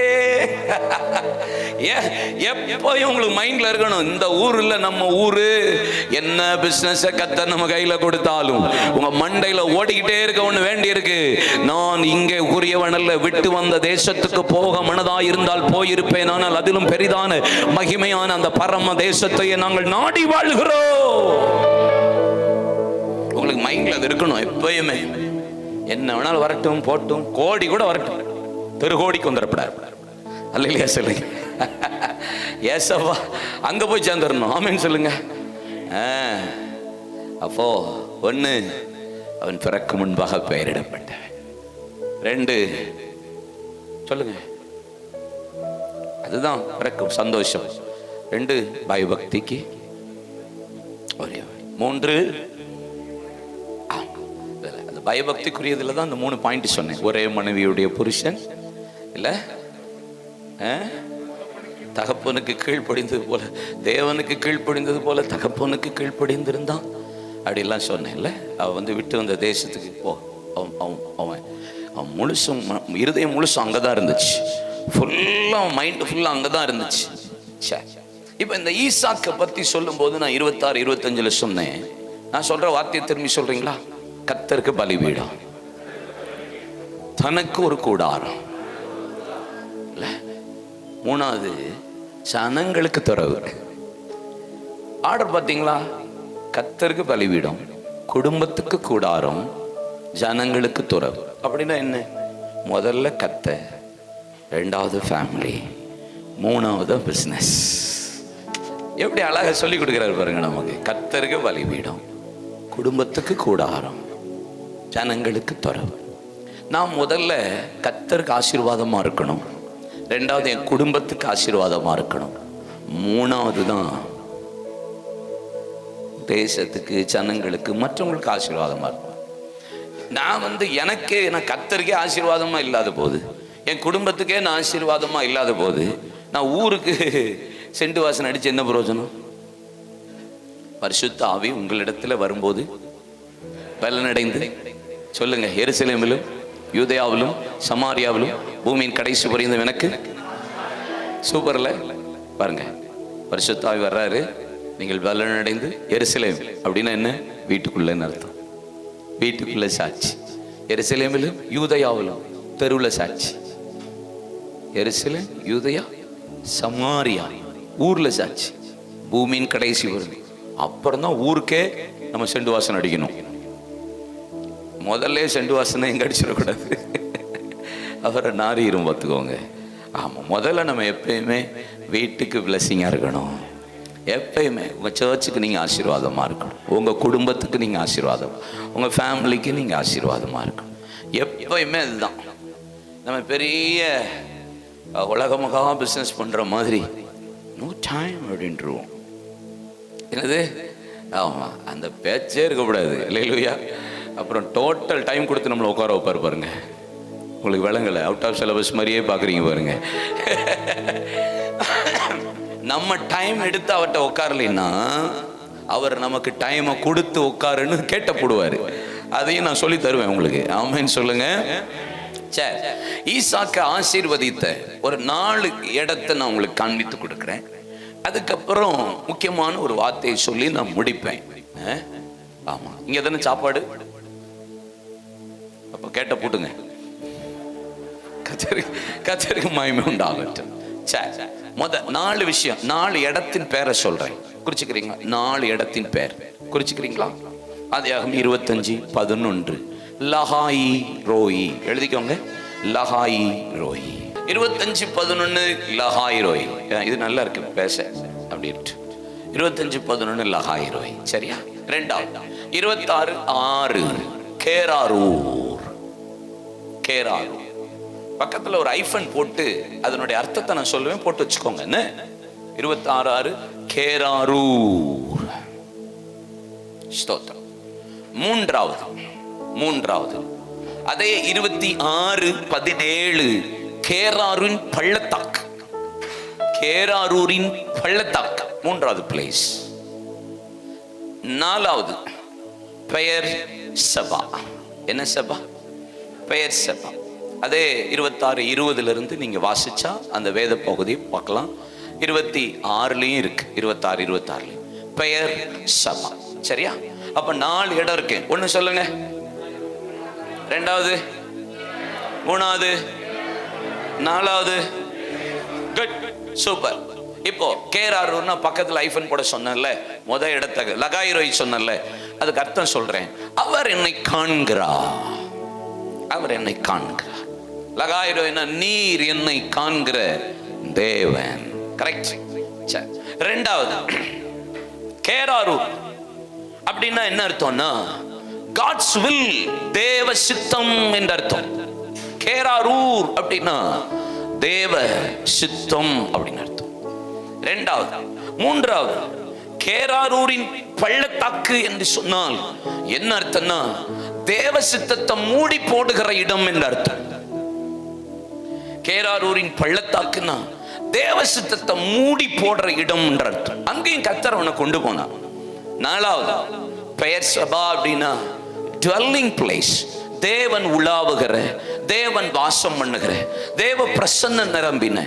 Speaker 1: எப்பயும் உங்களுக்கு மைண்ட்ல இருக்கணும், இந்த ஊர் இல்ல நம்ம ஊரு. என்ன பிசினஸ் கர்த்தர் நம்ம கையில கொடுத்தாலும் உங்க மண்டையில ஓடிக்கிட்டே இருக்க ஒண்ணு வேண்டி இருக்கு. நான் இங்கே உரியவன் அல்ல, விட்டு வந்த தேசத்துக்கு போக மனதா இருந்தால் போயிருப்பேன், ஆனால் அதிலும் பெரிதான மகிமையான அந்த பரம தேசத்தையே நாங்கள் நாடி வாழ்கிறோம். உங்களுக்கு மைண்ட்ல அது இருக்கணும் எப்பயுமே. என்ன வேணாலும் வரட்டும், போட்டும், கோடி கூட வரட்டும், தெருகோடிக்கு வந்துடப்படாது. அல்லேலூயா சொல்லுங்க. ஏசப்பா அங்க போய் சேர்ந்துடணும். ஆமென் சொல்லுங்க. அப்போ ஒண்ணு, அவன் பிறக்கு முன்பாக பெயரிடப்பட்டவன். 2 சொல்லுங்க, அதுதான் பிறக்கும் சந்தோஷம். 2 பயபக்திக்கு ஒரே. 3 அந்த பயபக்திக்குரியதுல தான் அந்த 3 பாயிண்ட் சொன்னேன். ஒரே மனைவியுடைய புருஷன் இல்ல, தகப்பனுக்கு கீழ்ப்படிந்தது போல தேவனுக்கு கீழ்ப்படிந்தது போல தகப்பனுக்கு கீழ்ப்படிந்திருந்தான் அப்படிலாம் சொன்னேன்ல. அவன் விட்டு வந்த தேசத்துக்கு போ. அவன் முழுசும் இருதயம் முழுசும் அங்கதான் இருந்துச்சு. ஃபுல்லா மைண்ட் ஃபுல்லா அங்கதான் இருந்துச்சு. இப்ப இந்த ஈசாக்கை பத்தி சொல்லும் போது நான் 26, 25 சொன்னேன். நான் சொல்ற வார்த்தையை திரும்பி சொல்றீங்களா? கர்த்தருக்கு பலிபீடம், தனக்கு ஒரு கூடாரம், 3வது ஜனங்களுக்கு துறவு. ஆர்டர் பார்த்தீங்களா? கர்த்தருக்கு பலிபீடம், குடும்பத்துக்கு கூடாரம், ஜனங்களுக்கு துறவு. அப்படின்னா என்ன? முதல்ல கர்த்தர், 2வது ஃபேமிலி, 3வது பிசினஸ். எப்படி அழகா சொல்லி கொடுக்கிறாரு பாருங்க நமக்கு. கர்த்தருக்கு பலிபீடம், குடும்பத்துக்கு கூடாரம், ஜனங்களுக்கு துறவு. நான் முதல்ல கர்த்தருக்கு ஆசீர்வாதமா இருக்கணும், 2வது என் குடும்பத்துக்கு ஆசீர்வாதமா இருக்கணும், 3வது தான் தேசத்துக்கு ஜனங்களுக்கு மற்றவங்களுக்கு ஆசீர்வாதமா இருக்கணும். நான் எனக்கே கர்த்தருக்கே ஆசீர்வாதமா இல்லாத போது, என் குடும்பத்துக்கே நான் ஆசீர்வாதமா இல்லாத போது, நான் ஊருக்கு செண்டு வாசனை அடிச்சு என்ன பிரயோஜனம்? பரிசுத்த ஆவி உங்களிடத்துல வரும்போது பலனடைந்து சொல்லுங்க, எருசலேமிலும் யூதேயாவிலும் சமாரியாவிலும் பூமியின் கடைசி பரியந்தம் எனக்கு. சூப்பர்ல பாருங்க, பரிசுத்த ஆவி வர்றாரு, நீங்கள் பலனடைந்து எருசலேம் அப்படின்னா என்ன? வீட்டுக்குள்ளன்னு அர்த்தம். வீட்டுக்குள்ள சாட்சி. எருசலேமிலும் யூதேயாவிலும் தெருவுல சாட்சி. எருசலேம், யூதேயா, சமாரியா ஊர்ல சாட்சி. பூமியின் கடைசி வரும். அப்புறம் தான் ஊருக்கே நம்ம செண்டு வாசனை அடிக்கணும். முதல்ல செண்டு வாசனை எங்க அடிச்சிடக்கூடாது, அவரை நாரிரும் பார்த்துக்கோங்க. ஆமா, முதல்ல நம்ம எப்பயுமே வீட்டுக்கு பிளஸிங்கா இருக்கணும். எப்பயுமே உங்க சர்ச்சுக்கு நீங்க ஆசீர்வாதமா இருக்கணும், உங்க குடும்பத்துக்கு நீங்க ஆசீர்வாதம், உங்க ஃபேமிலிக்கு நீங்க ஆசீர்வாதமா இருக்கணும். எப்பயுமே அதுதான். நம்ம பெரிய உலகமாக பிசினஸ் பண்ற மாதிரி நோ டைம் அப்படின்ட்டுருவோம். என்னது? ஆமா, அந்த பேச்சே இருக்கக்கூடாது. அல்லேலூயா. அப்புறம் டோட்டல் டைம் கொடுத்து நம்மளை உட்கார வைப்பார் பாருங்க. உங்களுக்கு விளங்கலை, அவுட் ஆஃப் சிலபஸ் மாதிரியே பார்க்குறீங்க பாருங்க. நம்ம டைம் எடுத்து அவர்கிட்ட உட்காரலைன்னா அவர் நமக்கு டைமை கொடுத்து உட்காருன்னு கேட்ட போடுவார். அதையும் நான் சொல்லி தருவேன் உங்களுக்கு. ஆமென் சொல்லுங்க. சரி, ஈசாக்கை ஆசீர்வதித்த ஒரு 4 இடத்தை நான் உங்களுக்கு காண்பித்து கொடுக்குறேன். அதுக்கப்புறம் முக்கியமான ஒரு வார்த்தையை சொல்லி நான் முடிப்பேன். ஆமா, இங்க தானே சாப்பாடு, அப்ப கேட்ட போட்டுங்க. கத்தருக்கு மகிமை உண்டாகட்டும். முத 4 விஷயம், 4 இடத்தின் பேரை சொல்றேன், குறிச்சுக்கிறீங்களா? 4 இடத்தின் பேர் குறிச்சுக்கிறீங்களா? ஆதியாகமம் 25:11 லஹாயி ரோயி, எழுதிக்கோங்க. லஹாயி ரோயி 25:11 லஹாய் ரோய். இது நல்லா இருக்கு பேச அப்படின்ட்டு. 25:11 லஹாய் ரோய், சரியா? ரெண்டாவது 26:6 கேராரூர். கேராரூர் பக்கத்துல ஒரு ஐஃபன் போட்டு அதனுடைய அர்த்தத்தை நான் சொல்லுவேன், போட்டு வச்சுக்கோங்க. 26:6 கேராரூர். ஸ்தோத்திரம். மூன்றாவது அதே 26:17 கேராரூரின் பள்ளத்தாக்கு. கேராரூரின் பள்ளத்தாக்கு மூன்றாவது பிளேஸ். 4வது பெயர் சபா. என்ன சபா? பெயர் சபா. அதே 26:20 நீங்க வாசிச்சா அந்த வேத பகுதியை பார்க்கலாம். 26லயும் இருக்கு, 26 பெயர் சபா, சரியா? அப்ப 4 இடம் இருக்கு. ஒண்ணு சொல்லுங்க, ரெண்டாவது, மூணாவது, 4வது. Good, super. இப்போ கேராரூர்னா பக்கத்துல ஐஃபன் போட சொன்னல, முத இடத்துக்கு லகாயிரோய் சொன்னல, அதுக்கு அர்த்தம் சொல்றேன். அவர் என்னை காண்கிறார், அவர் என்னை காண்கிறார். லகாயிரோய்னா நீர் என்னை காண்கிற தேவன். கரெக்ட். ரெண்டாவது கேராரூர் அப்படின்னா என்ன அர்த்தம்னா காட்ஸ் வில், தேவ சித்தம் என்ற அர்த்தம். கேராரூர் அப்படின்னா தேவ சித்தம் அப்படின்னு அர்த்தம். ரெண்டாவது. மூன்றாவது கேராரூரின் பள்ளத்தாக்கு என்று சொன்னால் என்ன அர்த்தம்னா தேவ சித்தத்தை மூடி போடுகிற இடம் என்று அர்த்தம். கேராரூரின் பள்ளத்தாக்குன்னா தேவ சித்தத்தை மூடி போடுற இடம் என்ற அர்த்தம். அங்கேயும் கர்த்தர் அவனை கொண்டு போனான். 4வது பெயர் சபா அப்படின்னா டுவெல்லிங் பிளேஸ், தேவன் உலாவுகிற, தேவன் வாசம் பண்ணுகிற, தேவ பிரசன்ன நிரம்பின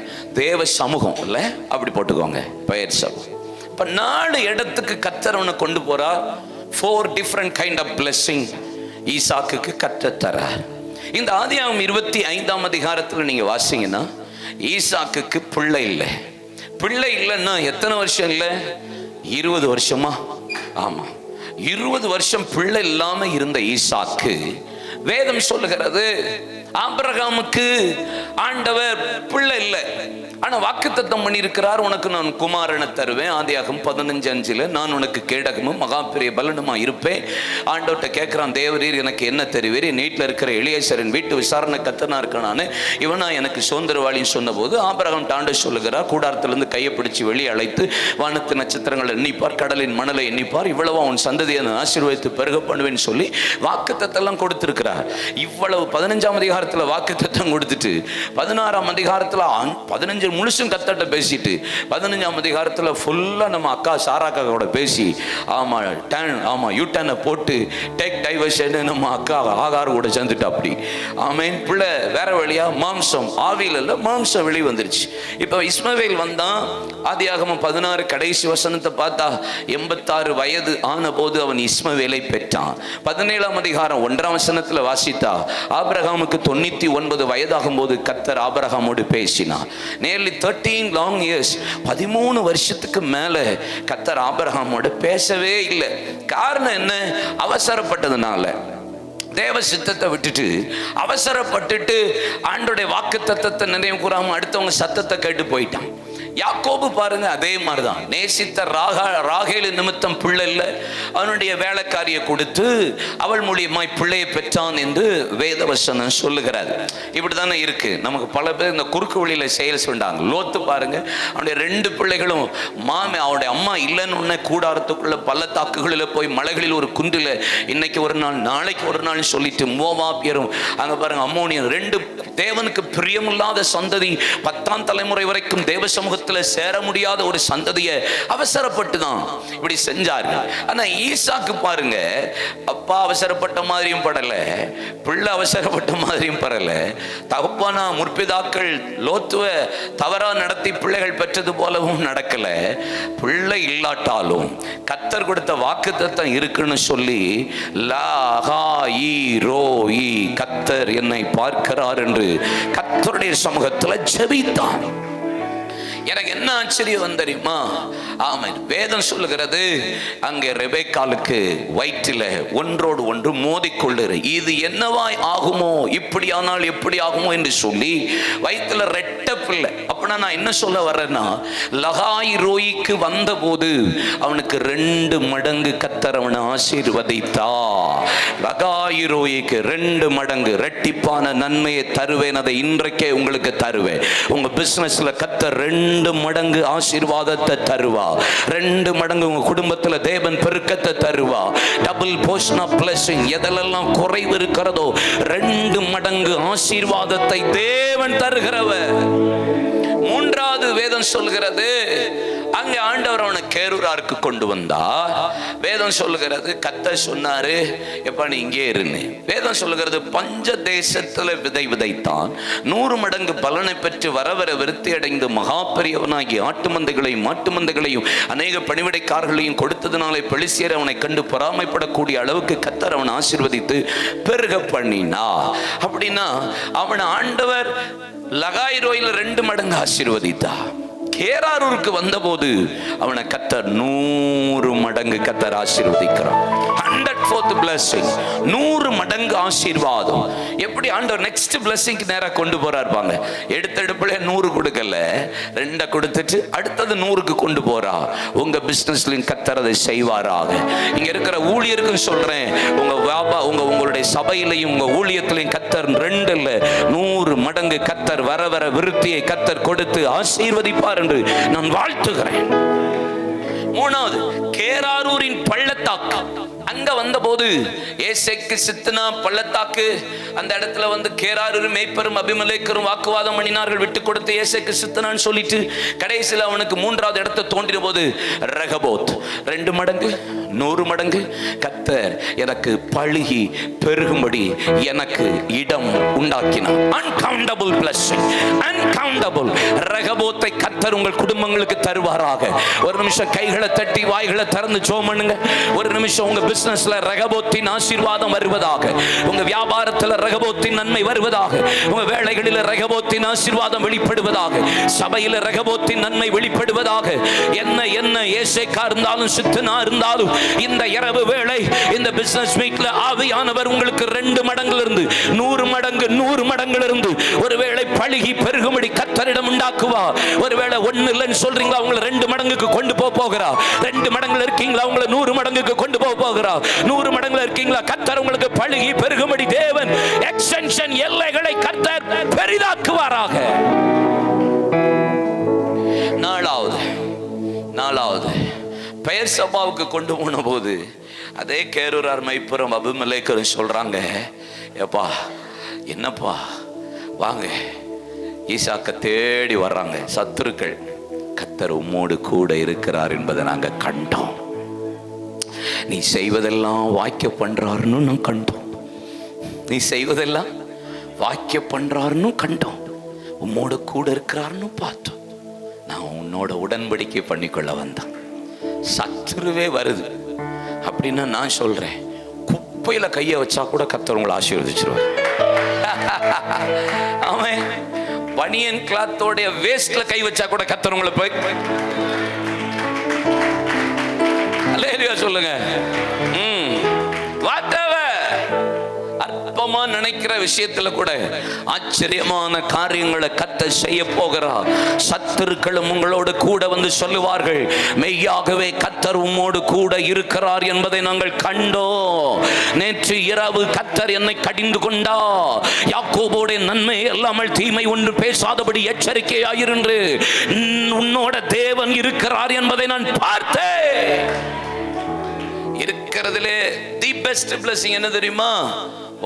Speaker 1: தேவ சமூகம் இல்ல, அப்படி போட்டுக்கோங்க பெயர் சபா. இப்ப 4 இடத்துக்கு கர்த்தர் அவனை கொண்டு போறா. 4 டிஃபரண்ட் கைண்ட் ஆஃப் பிளெஸிங் ஈசாக்குக்கு கர்த்தர் தரார். இந்த ஆதியாகமம் 25 நீங்க வாசிங்கன்னா ஈசாக்குக்கு பிள்ளை இல்லை. பிள்ளை இல்லைன்னா எத்தனை வருஷம் இல்லை? 20 வருஷமா? ஆமா, 20 வருஷம் பிள்ளை இல்லாம இருந்த ஈசாக்கு, வேதம் சொல்லுகிறது ஆபிரகாமுக்கு ஆண்டவர் பிள்ளை இல்லை, ஆனா வாக்குத்தத்தம் பண்ணி இருக்கிறார், உனக்கு நான் குமாரனை தருவேன். ஆதியாகமம் 15:5 நான் உனக்கு கேடகமும் மகா பெரிய பலனுமா இருப்பேன். ஆண்டவர்கிட்ட கேட்கிறான், தேவரீர் எனக்கு என்ன தருவீர்? என் வீட்டில் இருக்கிற எலியேசரின் வீட்டு விசாரணை கத்தனா இருக்கானு இவனா எனக்கு சுதந்திரவாளின்னு சொன்ன போது ஆபிரகாம் ஆண்டவர் சொல்லுகிறார், கூடாரத்திலிருந்து கையை பிடிச்சி வெளியே அழைத்து வானத்து நட்சத்திரங்களை எண்ணிப்பார், கடலின் மணலை எண்ணிப்பார், இவ்வளவு அவன் சந்ததியை ஆசீர்வதித்து பெருக பண்ணுவேன்னு சொல்லி வாக்குத்தத்தெல்லாம் கொடுத்திருக்கிறார். இவ்வளவு 15ஆம் அதிகாரத்தில் வாக்குத்தத்தம் கொடுத்துட்டு 16ஆம் அதிகாரத்தில் 15 முழுசும் கத்தட்ட பேசிட்டு 15ஆம் அதிகாரத்தில் ஃபுல்லா நம்ம அக்கா சாராக்கா கூட பேசி ஆமா யூட்டனை போட்டு டேக் டைவர்ஷன் நம்ம அக்கா ஆகார கூட சேர்ந்துட்டு அப்படி ஆமேன். பிள்ளை வேற வழியா மாம்சம், ஆவியில் இல்ல மாம்சம் வெளி வந்துருச்சு. இப்ப இஸ்மவேல் வந்தான். ஆதியாகமம் 16 கடைசி வசனத்தை பார்த்தா 86 வயது ஆன போது அவன் இஸ்மவேலை பெற்றான். 17ஆம் அதிகாரம் 1ஆம் வசனத்துல வாசித்தா ஆபிரகாமுக்கு 99 வயதாகும் போது கர்த்தர் ஆபிரகாமோடு பேசினார். nearly 13 long years, 13 வருஷத்துக்கு மேல கர்த்தர் ஆபிரகாமோடு பேசவே இல்லை. காரணம் என்ன? அவசரப்பட்டதுனால. தேவ சித்தத்தை விட்டுட்டு அவசரப்பட்டுட்டு ஆண்டோடைய வாக்கு தத்தத்தை நினைவு கூறாம அடுத்தவங்க சத்தத்தை கேட்டு போயிட்டான். யாக்கோபு பாருங்க, அதே மாதிரிதான். நேசித்த ராகேலு நிமித்தம் பிள்ளை இல்லை, அவனுடைய வேலைக்காரியை கொடுத்து அவள் மூலியமாய் பிள்ளையை பெற்றான் என்று வேதவசனம் சொல்லுகிறார். இப்படித்தானே இருக்கு. நமக்கு பல பேர் இந்த குறுக்கு வழியில செயல் சொன்னாங்க. லோத்து பாருங்க, அவனுடைய 2 பிள்ளைகளும் அவனுடைய அம்மா இல்லைன்னு கூடாரத்துக்குள்ள பள்ளத்தாக்குகளில் போய் மலைகளில் ஒரு குன்றில் இன்னைக்கு ஒரு நாள் நாளைக்கு ஒரு நாள் சொல்லிட்டு மோவாபியரும் அங்க பாருங்க அம்மோனியன் 2 தேவனுக்கு பிரியமில்லாத சந்ததி 10ஆம் தலைமுறை வரைக்கும் தேவ சமூகத்தை சுகத்துல சேர முடியாத ஒரு சந்ததியை அவசரப்பட்டு தான் இப்படி செஞ்சாரு. ஆனா ஈசாக்கு பாருங்க, அப்பா அவசரப்பட்ட மாதிரியும் படல, பிள்ளை அவசரப்பட்ட மாதிரியும் படல. தகப்பானா முற்பிதாக்கள் லோத்துவ தவறா நடத்தி பிள்ளைகள் பெற்றது போலவும் நடக்கல. பிள்ளை இல்லாட்டாலும் கர்த்தர் கொடுத்த வாக்குத்தத்தம் இருக்குன்னு சொல்லி கர்த்தர் என்னை பார்க்கிறார் என்று கர்த்தருடைய சமூகத்துல ஜெபித்தான். எனக்கு என்ன ஆச்சரியம் தெரியுமா? ஆமாம், வேதம் சொல்லுகிறது அங்கே ரெபெக்காளுக்கு வயிற்றில் ஒன்றோடு ஒன்று மோதிக்கொள்ளுற, இது என்னவாய் ஆகுமோ, இப்படி ஆனால் எப்படி ஆகுமோ என்று சொல்லி வயிற்றில் ரெட்ட பிள்ளை. அப்படின்னா நான் என்ன சொல்ல வர்றேன்னா, லகாய் ரோய்க்கு வந்த போது அவனுக்கு 2 மடங்கு கர்த்தர் அவனை ஆசீர்வதித்தா. லகாய் ரோய்க்கு 2 மடங்கு ரெட்டிப்பான நன்மையை தருவேன், அதை இன்றைக்கே உங்களுக்கு தருவேன். உங்க பிசினஸ்ல கர்த்தர் 2 மடங்கு ஆசீர்வாதத்தை தருவா. 2 மடங்கு உங்க குடும்பத்துல தேவன் பெருக்கத்தை தருவா. Double portion of blessing. எதெல்லாம் குறைவு இருக்கிறதோ 2 மடங்கு ஆசீர்வாதத்தை தேவன் தருகிறவர். 3வது வேதம் சொல்கிறது, அங்கே ஆண்டவர் அவனை கேரூராருக்கு கொண்டு வந்தார். வேதம் சொல்லுகிறது கர்த்தர் சொன்னாரு, எப்ப நீ இங்கே இருன்னு. வேதம் சொல்லுகிறது பஞ்ச தேசத்துல விதை விதைத்தான், 100 மடங்கு பலனை பெற்று வர வர விருத்தி அடைந்து மகா பெரியவனாகி ஆட்டு மந்தைகளையும் மாட்டு மந்தைகளையும் அநேக பணிவிடைக்காரர்களையும் கொடுத்ததுனாலே பெலிஸ்தியர் அவனை கண்டு பொறாமைப்படக்கூடிய அளவுக்கு கர்த்தர் அவனை ஆசீர்வதித்து பெருக பண்ணினா. அப்படின்னா அவன் ஆண்டவர் லகாய் ரோயில 2 மடங்கு ஆசீர்வதித்தா. கேராரூருக்கு வந்தபோது அவனை கர்த்தர் 100 மடங்கு கர்த்தர் ஆசீர்வதிக்கிறார். 100th blessing, 100 மடங்கு ஆசீர்வாதம். எப்படி ஆண்டவர் நெக்ஸ்ட் blessing நேரா கொண்டு போறார் பாங்க. எடுத்தெடுப்புல 100 கொடுக்கல, 2 கொடுத்துட்டு அடுத்தது 100க்கு கொண்டு போறா. உங்க பிசினஸ்லயும் கர்த்தர் அதை செய்வாராக. இங்க இருக்கிற ஊழியருக்கும் சொல்றேன், உங்களுடைய சபையிலையும் உங்க ஊழியத்திலையும் கர்த்தர் 2 இல்ல 100 மடங்கு கர்த்தர் வர வர விருத்தியை கர்த்தர் கொடுத்து ஆசீர்வதிப்பார் என்று நான் வாழ்த்துகிறேன். 3வது கேராரூரின் பள்ளத்தாக்கு. அங்க வந்த போது ஏசேக்கு சித்தனா பள்ளத்தாக்கு, அந்த இடத்துல வந்து கேராரூர் மேய்ப்பரும் அபிமெலேக்கரும் வாக்குவாதம் பண்ணினார்கள். விட்டு கொடுத்து ஏசேக்கு சித்தனான்னு சொல்லிட்டு கடைசியில் அவனுக்கு 3வது இடத்தை தோன்றின போது ரெகபோத் 2 மடங்கு 100 மடங்கு கர்த்தர் எனக்கு பழுகி பெருகும்படி எனக்கு இடம் உண்டாக்கினார். Uncountable blessing, uncountable. ரெகபோத்தை கர்த்தர் உங்கள் குடும்பங்களுக்கு தருவாராக. ஒரு நிமிஷம் கைகளை தட்டி வாய்களை திறந்து ஜெபம் பண்ணுங்க. ஒரு நிமிஷம் உங்க பிசினஸ்ல ரெகபோத்தின் ஆசீர்வாதம் வருவதாக, உங்க வியாபாரத்தில் ரெகபோத்தின் நன்மை வருவதாக, உங்க வேலைகளில் ரெகபோத்தின் ஆசீர்வாதம் வெளிப்படுவதாக, சபையில் ரெகபோத்தின் நன்மை வெளிப்படுவதாக. என்ன ஏசேக்கா இருந்தாலும் சித்தனா இருந்தாலும் இந்த இரவு வேளை இந்த பிசினஸ் மீட்ல ஆவியானவர் உங்களுக்கு 2 மடங்குல இருந்து 100 மடங்கு 100 மடங்குல இருந்து ஒருவேளை பழுகி பெருகும்படி கர்த்தரிடம் உண்டாக்குவா. ஒருவேளை 1 இல்லைன்னு சொல்றீங்களா, உங்களை 2 மடங்குக்கு கொண்டு போகிறா. 2 மடங்குல இருக்கீங்களா, உங்களை 100 மடங்குக்கு கொண்டு போகிறா. 100 மடங்குல இருக்கீங்களா, கர்த்தர் உங்களுக்கு பழுகி பெருகும்படி தேவன் எக்ஸ்டென்ஷன் எல்லைகளை கர்த்தர் பெரிதாக்குவாராக. 4வது பெயர் சபாவுக்கு கொண்டு போன போது அதே கேரூரார் மைப்புறம் அபிமெலேக்கரும் சொல்றாங்க, ஏப்பா என்னப்பா வாங்க. ஈசாக்க தேடி வர்றாங்க சத்துருக்கள். கர்த்தர் உம்மோடு கூட இருக்கிறார் என்பதை நாங்க கண்டோம். நீ செய்வதெல்லாம் வாக்கிய பண்றாருன்னு நான் கண்டோம். நீ செய்வதெல்லாம் வாக்கிய பண்றாருன்னு கண்டோம். உம்மோடு கூட இருக்கிறாருன்னு பார்த்தோம். நான் உன்னோட உடன்படிக்கை பண்ணிக்கொள்ள வந்தேன். சத்துருவே வருது அப்படின்னா நான் சொல்றேன், குப்பையில கையை வச்சா கூட கர்த்தர் உங்களை ஆசீர்வதிச்சிருவார். ஆமென். பனியன் கிளாத்தோட வேஸ்ட்ல கை வச்சா கூட கர்த்தர் உங்களை போய் அல்லேலூயா சொல்லுங்க. அற்பமா நினைக்கிற விஷயத்துல கூட ஆச்சரியமான காரியங்களை கர்த்தர் செய்ய போகிறார். சத்துருக்களும் உங்களோடு கூட வந்து சொல்லுவார்கள், மெய்யாகவே கர்த்தர் உம்மோடு கூட இருக்கிறார் என்பதை நாங்கள் கண்டோம். நேற்று இரவு கர்த்தர் என்னை கடிந்து கொண்டா. யாக்கோபோட நன்மை இல்லாமல் தீமை ஒன்று பேசாதபடி எச்சரிக்கையாயிருந்து உன்னோட தேவன் இருக்கிறார் என்பதை நான் பார்த்தேன். இருக்கிறதுலே தி பெஸ்ட் பிளஸிங் என்ன தெரியுமா?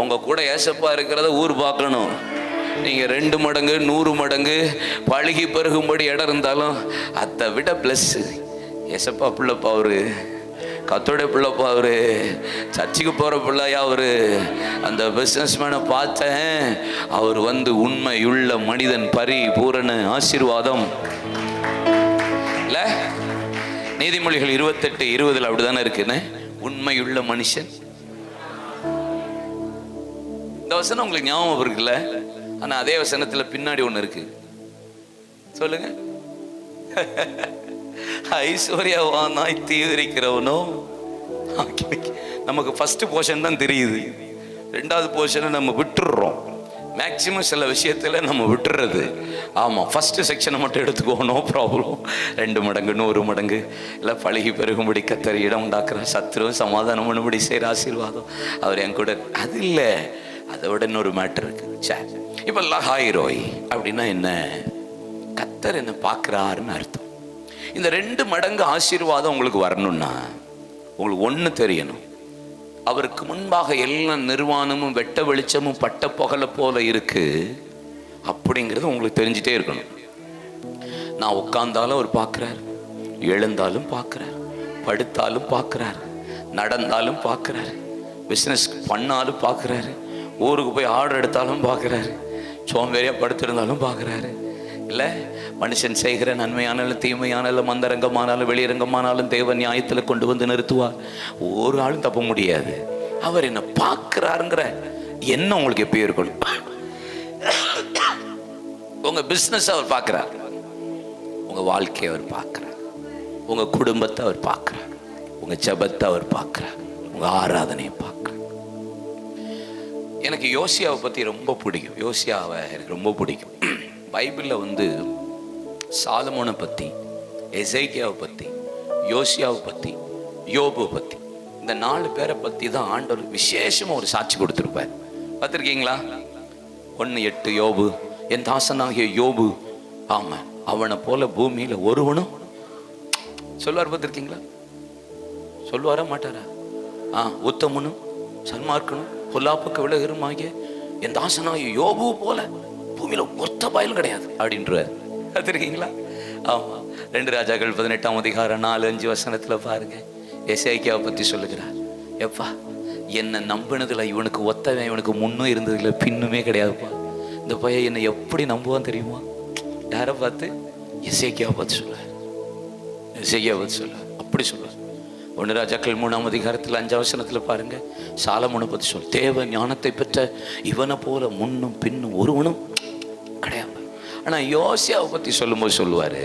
Speaker 1: உங்க கூட ஏசப்பா இருக்கிறத ஊர் பார்க்கணும். நீங்க 2 மடங்கு 100 மடங்கு பழுகி பெருகும்படி இடம் இருந்தாலும் அதை விட பிளஸ். ஏசப்பா பிள்ளைப்பா அவரு, கத்தோடைய பிள்ளைப்பா அவரு, சர்ச்சுக்கு போற பிள்ளையா அவரு. அந்த பிசினஸ்மேனை பார்த்தேன், அவர் உண்மையுள்ள மனிதன், பரிபூரண ஆசீர்வாதம் இல்ல. நீதிமொழிகள் 28:20 அப்படிதானே இருக்குன்னு, உண்மையுள்ள மனுஷன். இந்த வசனம் உங்களுக்கு ஞாபகம் இருக்குல்ல? ஆனா அதே வசனத்துல பின்னாடி ஒண்ணு இருக்கு, சொல்லுங்க. ஐஸ்வர்யவானாய் தீவிரிக்கிறவனோ. நமக்கு ஃபர்ஸ்ட் போர்ஷன் தான் தெரியுது, 2வது போர்ஷனை நம்ம விட்டுடுறோம். மேக்சிமம் சில விஷயத்துல நம்ம விட்டுறது. ஆமா, ஃபர்ஸ்ட் செக்ஷனை மட்டும் எடுத்துக்கோ, நோ ப்ராப்ளம். 2 மடங்கு 100 மடங்கு இல்லை பழகி பெருகும்படி கத்தர் இடம் உண்டாக்குற, சத்ரு சமாதானம் பண்ணும்படி செய்கிற ஆசீர்வாதம் அவர் என் கூட. அது இல்லை, அதை விட இன்னொரு மேட்டர் இருக்கு. இப்ப லஹாயிரோய் அப்படின்னா என்ன? கத்தர் என்ன பார்க்கிறாருன்னு அர்த்தம். இந்த 2 மடங்கு ஆசீர்வாதம் உங்களுக்கு வரணும்னா உங்களுக்கு ஒண்ணு தெரியணும், அவருக்கு முன்பாக எல்லா நிர்வாணமும் வெட்ட வெளிச்சமும் பட்ட புகழை போல இருக்கு அப்படிங்கிறது உங்களுக்கு தெரிஞ்சுட்டே இருக்கணும். நான் உட்கார்ந்தாலும் அவர் பார்க்கிறார், எழுந்தாலும் பார்க்கிறார், படுத்தாலும் பார்க்கிறார், நடந்தாலும் பார்க்கிறார், பிசினஸ் பண்ணாலும் பார்க்கிறாரு, ஊருக்கு போய் ஆர்டர் எடுத்தாலும் பார்க்கிறாரு, சோம்பேறியா படுத்திருந்தாலும் பார்க்கிறாரு. இல்லை, மனுஷன் செய்கிற நன்மையானாலும் தீமையானாலும் அந்தரங்கமானாலும் வெளியரங்கமானாலும் தேவ நியாயத்தில் கொண்டு வந்து நிறுத்துவார். ஒரு ஆளும் தப்ப முடியாது. அவர் என்ன பார்க்கிறாருங்கிற எண்ணம் உங்களுக்கு எப்பயும் இருக்கணும். உங்க பிசினஸ் அவர் பார்க்கிறார், உங்க வாழ்க்கையை அவர் பார்க்கிறார், உங்க குடும்பத்தை அவர் பார்க்கிறார், உங்க ஜெபத்தை அவர் பார்க்கிறார், உங்க ஆராதனையை பார்க்கிறார். எனக்கு யோசியாவை பற்றி ரொம்ப பிடிக்கும். யோசியாவை எனக்கு ரொம்ப பிடிக்கும். பைபிளில் சாலமோனை பற்றி, எசேக்கியாவை பற்றி, யோசியாவை பற்றி, யோபுவை பற்றி, இந்த 4 பேரை பற்றி தான் ஆண்டவர் விசேஷமாக ஒரு சாட்சி கொடுத்துருப்பார். பார்த்துருக்கீங்களா? 1:8 யோபு, என் தாசனாகிய யோபு, ஆமாம், அவனை போல பூமியில் ஒருவனும் சொல்லுவார். பார்த்துருக்கீங்களா? சொல்லுவாரா மாட்டாரா? உத்தமனும் சன்மார்க்கனும் பொல்லாப்புக்கு விலகருமாகிய என் தாசனாகிய யோபு போல பூமியில ஒத்த பயலும் கிடையாது அப்படின்றார். பார்த்துருக்கீங்களா? ஆமா, 2 ராஜாக்கள் 18ஆம் அதிகாரம் 4-5 வசனத்துல பாருங்க, எசேக்கியாவை பத்தி சொல்லுகிறார். எப்பா, என்னை நம்பினதுல இவனுக்கு ஒத்தவன், இவனுக்கு முன்னும் இருந்ததுல பின்னுமே கிடையாதுப்பா. இந்த பையன் என்னை எப்படி நம்புவான் தெரியுமா? யாரை பார்த்து? எசேக்கியாவை பார்த்து சொல்லுவார். எசேக்கியாவை பார்த்து சொல்லுவார். அப்படி சொல்லுவார். 1 ராஜாக்கள் 3ஆம் அதிகாரத்தில் 5ஆம் வசனத்துல பாருங்க, சாலமோனை பத்தி சொல். தேவ ஞானத்தை பெற்ற இவனை போல முன்னும் பின்னும் ஒருவனும் கிடையாது. ஆனா யோசியாவை பத்தி சொல்லும்போது சொல்லுவாரு,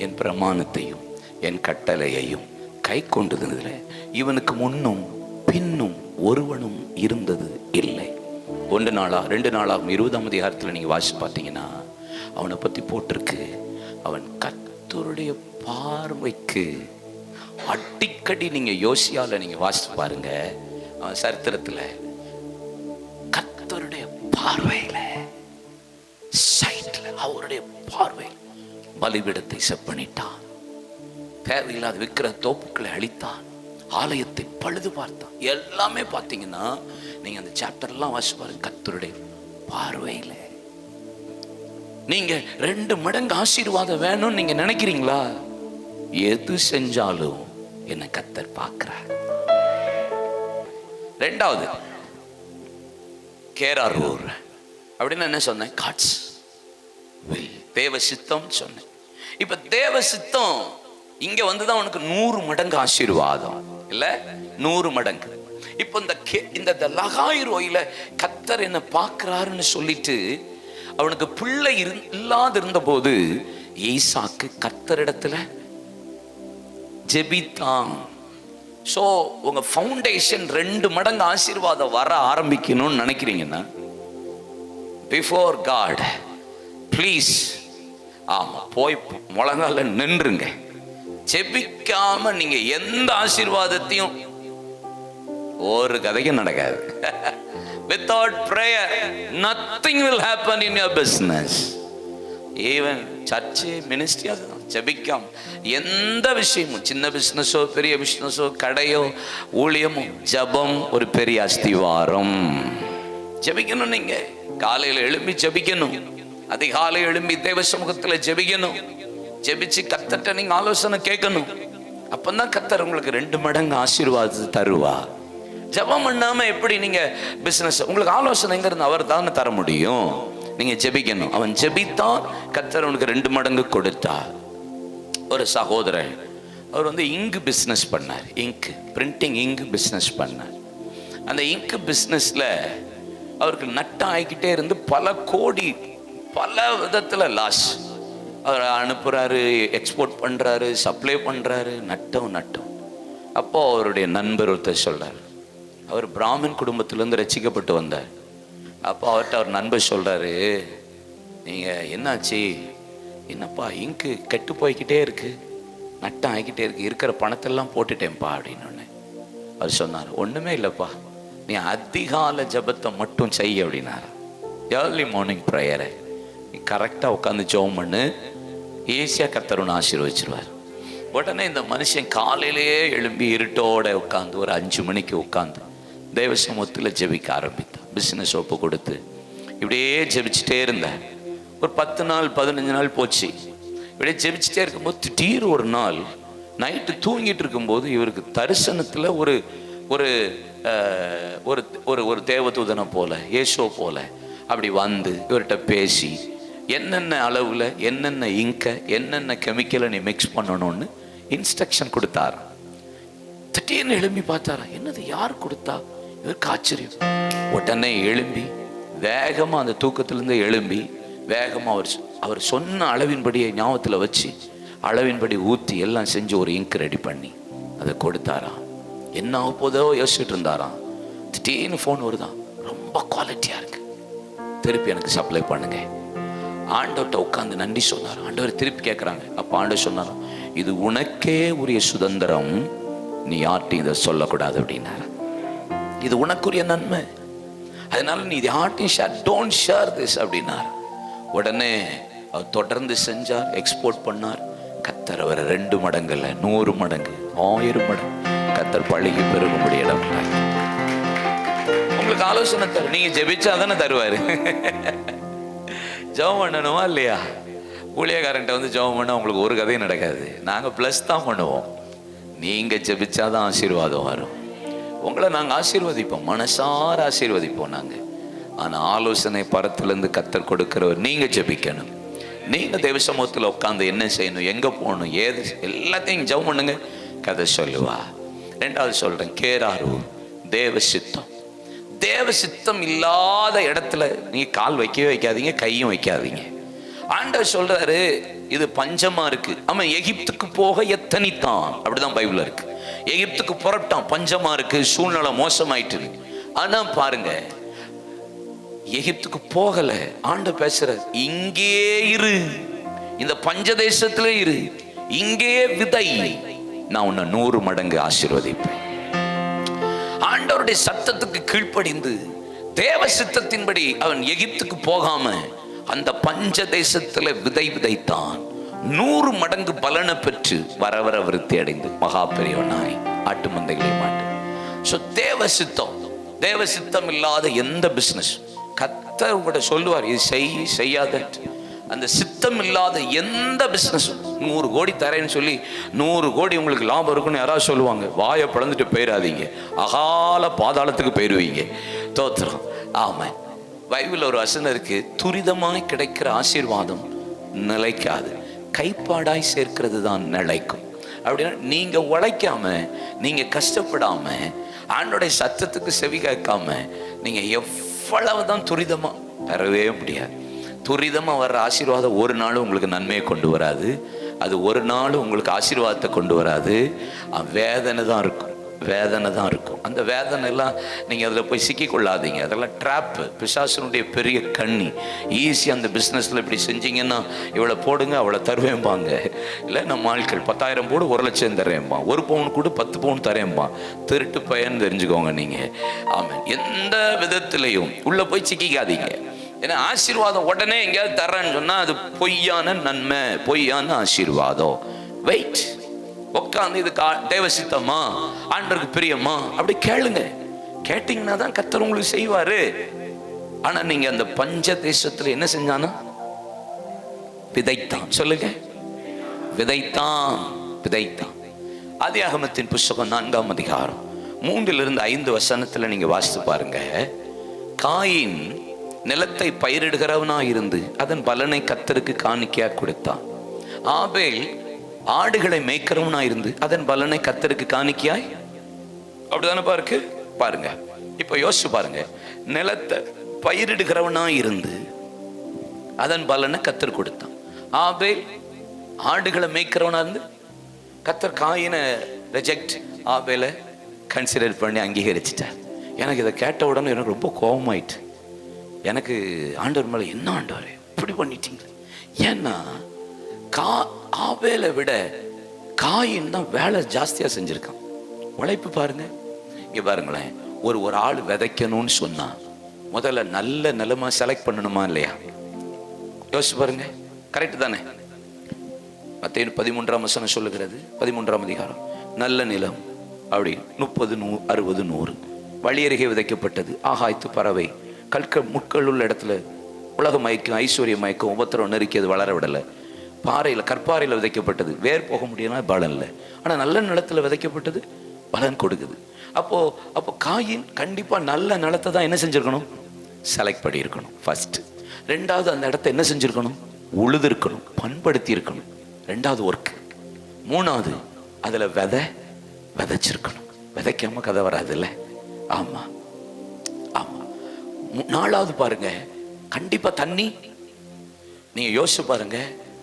Speaker 1: என் பிரமாணத்தையும் என் கட்டளையையும் கை கொண்டதுல இவனுக்கு முன்னும் பின்னும் ஒருவனும் இருந்தது இல்லை. 2 நாளாகும் 20ஆம் அதிகாரத்தில் நீங்க வாசிச்சு பார்த்தீங்கன்னா அவனை பத்தி போட்டிருக்கு, அவன் கர்த்தருடைய பார்வைக்கு. அடிக்கடி நீங்க யோசியால நீங்க வாசிச்சு பாருங்க, அவன் சரித்திரத்துல கர்த்தருடைய பார்வையில, சைட்ல, அவருடைய பார்வை பலிபீடத்தை செப்பனிட்டான், தேவையில்லாத விக்கிர தோப்புக்களை அழித்தான், ஆலயத்தை பழுது பார்த்தான். எல்லாமே பார்த்தீங்கன்னா நீங்க அந்த சாப்டர்லாம் வாசிச்சு பாருங்க, கர்த்தருடைய பார்வையில. நீங்க 2 மடங்கு ஆசீர்வாதம் வேணும்னு நீங்க நினைக்கிறீங்களா? எது செஞ்சாலும் என்ன கர்த்தர் பார்க்கிறார். 2வது கேராரூர் அப்படின்னு என்ன சொன்னேன்? காட்ஸ் வில், தேவ சித்தம் சொன்னேன். இப்ப தேவ சித்தம் இங்க வந்துதான் உனக்கு 100 மடங்கு ஆசீர்வாதம் இல்ல, 100 மடங்கு. இப்ப இந்த லகாயிரோயில கர்த்தர் என்ன பார்க்கிறாருன்னு சொல்லிட்டு அவனுக்கு பிள்ளை இல்லாத இருந்த போது ஈசாக்கு கர்த்தரிடத்துல ஜெபித்தான். சோ உங்க ஃபவுண்டேஷன் 2 மடங்கு ஆசீர்வாதம் வர ஆரம்பிக்கணும்னு நினைக்கிறீங்கன்னா, பிஃபோர் காட் ப்ளீஸ், ஆமா, போய் முழங்கால நின்றுங்க. ஜெபிக்காம நீங்க எந்த ஆசீர்வாதத்தையும் ஒரு கதையும் நடக்காது. Without prayer, nothing will happen in your business. Even church ministry, ஜெபிக்காம எந்த விஷயமும், சின்ன பிசினஸோ பெரிய பிசினஸோ கடையோ ஊழியமோ, ஜபம் ஒரு பெரிய அஸ்திவாரம். ஜெபிக்கணும். நீங்க காலையில எழும்பி ஜெபிக்கணும். அதிகாலை எழும்பி தேவ சமூகத்துல ஜெபிக்கணும். ஜெபிச்சு கர்த்தர்ட்ட நீங்க ஆலோசனை கேட்கணும். அப்பதான் கர்த்தர் உங்களுக்கு 2 மடங்கு ஆசீர்வாதத்தை தருவா. ஜெபம் பண்ணாம எப்படி நீங்க பிசினஸ், உங்களுக்கு ஆலோசனைங்க இருந்து அவர் தானே தர முடியும். நீங்க ஜெபிக்கணும். அவன் ஜெபித்தான், கர்த்தர் உனக்கு 2 மடங்கு கொடுத்தார். ஒரு சகோதரன், அவர் இங்கு பிஸ்னஸ் பண்ணார். இங்கு பிரிண்டிங் இங்கு பிஸ்னஸ் பண்ணார். அந்த இங்கு பிஸ்னஸ்ல அவருக்கு நட்டம் ஆகிக்கிட்டே இருந்து பல கோடி, பல விதத்தில் லாஸ். அவர் அனுப்புகிறாரு, எக்ஸ்போர்ட் பண்ணுறாரு, சப்ளை பண்ணுறாரு, நட்டம். அப்போ அவருடைய நண்பர் ஒருத்தர் சொல்கிறார், அவர் பிராமின் குடும்பத்திலேருந்து ரசிக்கப்பட்டு வந்தார். அப்போ அவர்கிட்ட அவர் நண்பர் சொல்கிறாரு, நீங்கள் என்னாச்சு, என்னப்பா இங்கு கெட்டு போய்கிட்டே இருக்கு, நட்டம் ஆகிக்கிட்டே இருக்கு, இருக்கிற பணத்தெல்லாம் போட்டுட்டேன்ப்பா அப்படின்னு. அவர் சொன்னார், ஒன்றுமே இல்லைப்பா, நீ அதிகால ஜபத்தை மட்டும் செய்ய அப்படின்னாரு. ஏர்லி மார்னிங் ப்ரேயரை நீ கரெக்டாக உட்காந்து ஜெபம் பண்ணு, ஈஸியாக கர்த்தர் உன்னை ஆசீர்வதிச்சிருவார். உடனே இந்த மனுஷன் காலையிலேயே எழும்பி இருட்டோட உட்காந்து ஒரு 5 மணிக்கு உட்காந்து தேவ சமூகத்தில் ஜெபிக்க ஆரம்பித்தான். பிஸ்னஸ் ஒப்பு கொடுத்து இப்படியே ஜெபிச்சுட்டே இருந்தேன். ஒரு 10 நாள் 15 நாள் போச்சு. இப்படியே ஜெபிச்சுட்டே இருக்கும்போது திடீர் ஒரு நாள் நைட்டு தூங்கிட்டு இருக்கும்போது இவருக்கு தரிசனத்தில் ஒரு ஒரு ஒரு ஒரு தேவதூதனை போல, இயேசு போல அப்படி வந்து இவர்கிட்ட பேசி என்னென்ன அளவில் என்னென்ன இங்கை என்னென்ன கெமிக்கலை நீ மிக்ஸ் பண்ணணும்னு இன்ஸ்ட்ரக்ஷன் கொடுத்தார். திடீர்னு எழும்பி பார்த்தாரா, என்னது யார் கொடுத்தா? இவருக்கு ஆச்சரியம். உடனே எழும்பி வேகமாக அந்த தூக்கத்திலேருந்து எழும்பி வேகமாக அவர் சொன்ன அளவின்படியை ஞாபகத்தில் வச்சு அளவின்படி ஊற்றி எல்லாம் செஞ்சு ஒரு இங்க் ரெடி பண்ணி அதை கொடுத்தாராம். என்ன ஆக போதோ யோசிச்சுட்டு இருந்தாராம். திடீர்னு ஃபோன் வருதான், ரொம்ப குவாலிட்டியாக இருக்கு, திருப்பி எனக்கு சப்ளை பண்ணுங்க. ஆண்டவர்கிட்ட உட்காந்து நன்றி சொன்னார். ஆண்டவர் திருப்பி கேட்குறாங்க. அப்போ ஆண்டவர் சொன்னாராம், இது உனக்கே உரிய சுதந்திரம், நீ யார்ட்டையும் இதை சொல்லக்கூடாது அப்படின்னாரு. இது உனக்குரிய நன்மை, அதனால நீ இது யார்ட்டையும் ஷேர், டோன்ட் ஷேர் திஸ் அப்படின்னார். உடனே அவர் தொடர்ந்து செஞ்சார், எக்ஸ்போர்ட் பண்ணார். கர்த்தர் அவர் 2 மடங்குல 100 மடங்கு 1000 மடங்கு கர்த்தர் பழகி பெருகும்படி இடம். உங்களுக்கு ஆலோசனை தரும், நீங்க ஜெபிச்சா தானே தருவாரு. ஜெபம் பண்ணணுமா இல்லையா? ஊழியக்காரன்ட்ட ஜெபம் பண்ண உங்களுக்கு ஒரு கதையும் நடக்காது. நாங்க பிளஸ் தான் பண்ணுவோம். நீங்க ஜெபிச்சாதான் ஆசீர்வாதம் வரும். உங்களை நாங்க ஆசீர்வதிப்போம், மனசார ஆசீர்வதிப்போம் நாங்க. ஆனா ஆலோசனை பரத்திலிருந்து கர்த்தர் கொடுக்கிறவர். நீங்க ஜெபிக்கணும். நீங்க தேவ சமூகத்தில் உட்காந்து என்ன செய்யணும், எங்க போகணும், ஏது எல்லாத்தையும் ஜெபம் பண்ணுங்க, கதை சொல்லுவா. 2வது சொல்றேன், கேராரு தேவ சித்தம். தேவ சித்தம் இல்லாத இடத்துல நீங்க கால் வைக்கவே வைக்காதீங்க, கையும் வைக்காதீங்க. ஆண்டவர் சொல்றாரு, இது பஞ்சமா இருக்கு. அவன் எகிப்துக்கு போக எத்தனித்தான், அப்படிதான் பைபிள்ல இருக்கு. எகிப்துக்கு புறப்பட்டான், பஞ்சமா இருக்கு, சூழ்நிலை மோசமாயிட்டு. ஆனா பாருங்க, எகிப்துக்கு போகல. ஆண்டவர் பேசுற, இங்கே இரு, இந்த பஞ்சதேசத்திலே இரு, இங்கே விதை, நான் உன்னை 100 மடங்கு ஆசீர்வதிப்பேன். ஆண்டவருடைய சத்தத்துக்கு கீழ்ப்படிந்து தேவ சித்தத்தின்படி அவன் எகிப்துக்கு போகாம அந்த பஞ்ச தேசத்துல விதை விதைத்தான். 100 மடங்கு பலனை பெற்று வர வர விருத்தி அடைந்து மகா பெரியவனாய் ஆட்டு மந்தைகளை மாட்டு. ஸோ தேவ சித்தம் இல்லாத எந்த பிசினஸ் கர்த்தர் உங்கள்கிட்ட சொல்லுவார், இது செய்யாத. அந்த சித்தம் இல்லாத எந்த பிசினஸ் 100 கோடி தரேன்னு சொல்லி 100 கோடி உங்களுக்கு லாபம் இருக்குன்னு யாராவது சொல்லுவாங்க, வாயை பிளந்துட்டு போயிடாதீங்க, அகால பாதாளத்துக்கு போயிடுவீங்க. தோத்திரம். ஆமா, பைபிள் ஒரு வசனம் இருக்கு, துரிதமாய் கிடைக்கிற ஆசீர்வாதம் நிலைக்காது, கைப்பாடாய் சேர்க்கிறது தான் நிலைக்கும். அப்படின்னா நீங்க உழைக்காம, நீங்க கஷ்டப்படாம, ஆண்டோடைய சத்தத்துக்கு செவி கேட்காம நீங்க எவ்வளவுதான் துரிதமா பெறவே முடியாது. துரிதமா வர்ற ஆசீர்வாதம் ஒரு நாளும் உங்களுக்கு நன்மையை கொண்டு வராது. அது ஒரு நாளும் உங்களுக்கு ஆசீர்வாதத்தை கொண்டு வராது. வேதனை தான் இருக்கும், வேதனை தான் இருக்கும். அந்த வேதனை எல்லாம் நீங்க அதுல போய் சிக்கி கொள்ளாதீங்க. அதெல்லாம் ட்ராப்பு, பிசாசனுடைய பெரிய கண்ணி. ஈஸி அந்த பிஸ்னஸ்ல இப்படி செஞ்சீங்கன்னா இவ்வளோ போடுங்க அவ்வளோ தருவேன்பாங்க. இல்லை நம்ம ஆட்கள் 10,000 போடு 1,00,000 தரேன்பா, 1 பவுன் கூட 10 பவுன் தரேன்பா. திருட்டு பையன் தெரிஞ்சுக்கோங்க நீங்க. ஆமாம், எந்த விதத்திலையும் உள்ள போய் சிக்கிக்காதீங்க. ஏன்னா ஆசீர்வாதம் உடனே எங்கேயாவது தர்றேன்னு சொன்னா அது பொய்யான நன்மை, பொய்யான ஆசீர்வாதம். வெயிட், உட்காந்து இது தேவ சித்தமா, ஆண்டவருக்கு பிரியமா அப்படி கேளுங்க. கேட்டீங்கன்னா தான் கர்த்தர் உங்களுக்கு செய்வாரு. ஆனா நீங்க அந்த பஞ்ச தேசத்துல என்ன செஞ்சானா? விதைத்தான். சொல்லுங்க, விதைத்தான், விதைத்தான். ஆதியாகமத்தின் புஸ்தகம் 4ஆம் அதிகாரம் 3-5 வசனத்துல நீங்க வாசித்து பாருங்க. காயின் நிலத்தை பயிரிடுகிறவனா இருந்து அதன் பலனை கர்த்தருக்கு காணிக்கையா கொடுத்தான். ஆபேல் ஆடுகளை மேய்க்கிறவனா இருந்து அதன் பலனை கர்த்தருக்கு காணிக்கையாய், அப்படிதானே பாருங்க. இப்ப யோசிச்சு பாருங்க, நிலத்தை பயிரிடுகிறவனா இருந்து அதன் பலனை கர்த்தர் கொடுத்தான். ஆபேல் ஆடுகளை மேய்க்கிறவனா இருந்து கர்த்தர் காயினை ரிஜெக்ட், ஆபேலை கன்சிடர் பண்ணி அங்கீகரிச்சிட்டார். எனக்கு இதை கேட்ட உடனே எனக்கு ரொம்ப கோபமாயிட்டு. எனக்கு ஆண்டவர் மேலே, என்ன ஆண்டவர் இப்படி பண்ணிட்டீங்க? ஏன்னா ஆபேலை விட காயின் தான் வேலை ஜாஸ்தியா செஞ்சிருக்கான். உழைப்பு பாருங்க. இங்க பாருங்களேன், ஒரு ஆள் விதைக்கணும்னு சொன்னா முதல்ல நல்ல நிலமா செலக்ட் பண்ணணுமா இல்லையா? யோசிச்சு பாருங்க. கரெக்ட் தானே? மத்தேயு 13ஆம் வசனம் சொல்லுகிறது, 13ஆம் அதிகாரம், நல்ல நிலம் அப்படி 30, 60, 100 வழி அருகே விதைக்கப்பட்டது. ஆகாய்த்து பறவை முட்கள் உள்ள இடத்துல உலக மயக்கம், ஐஸ்வர்ய மயக்கம், உபத்திரம் நெருக்கி அது வளர விடலை. கற்பாறையில் விதைக்கப்பட்டது, வேர் போக முடியும்னா பலன் இல்லை. ஆனா நல்ல நிலத்துல விதைக்கப்பட்டது பலன் கொடுக்குது. அப்போ காயின் கண்டிப்பா நல்ல நிலத்தை தான் என்ன செஞ்சிருக்கணும்? செலக்ட் பண்ணி இருக்கணும் ஃபர்ஸ்ட். ரெண்டாவது, அந்த இடத்த என்ன செஞ்சிருக்கணும்? உழுது இருக்கணும், பண்படுத்தி இருக்கணும். ரெண்டாவது ஒர்க். மூணாவது, அதுல விதைச்சிருக்கணும். விதைக்காம கதை வராது இல்ல? ஆமா ஆமா. நாலாவது பாருங்க, கண்டிப்பா தண்ணி. நீங்க யோசிச்சு பாருங்க,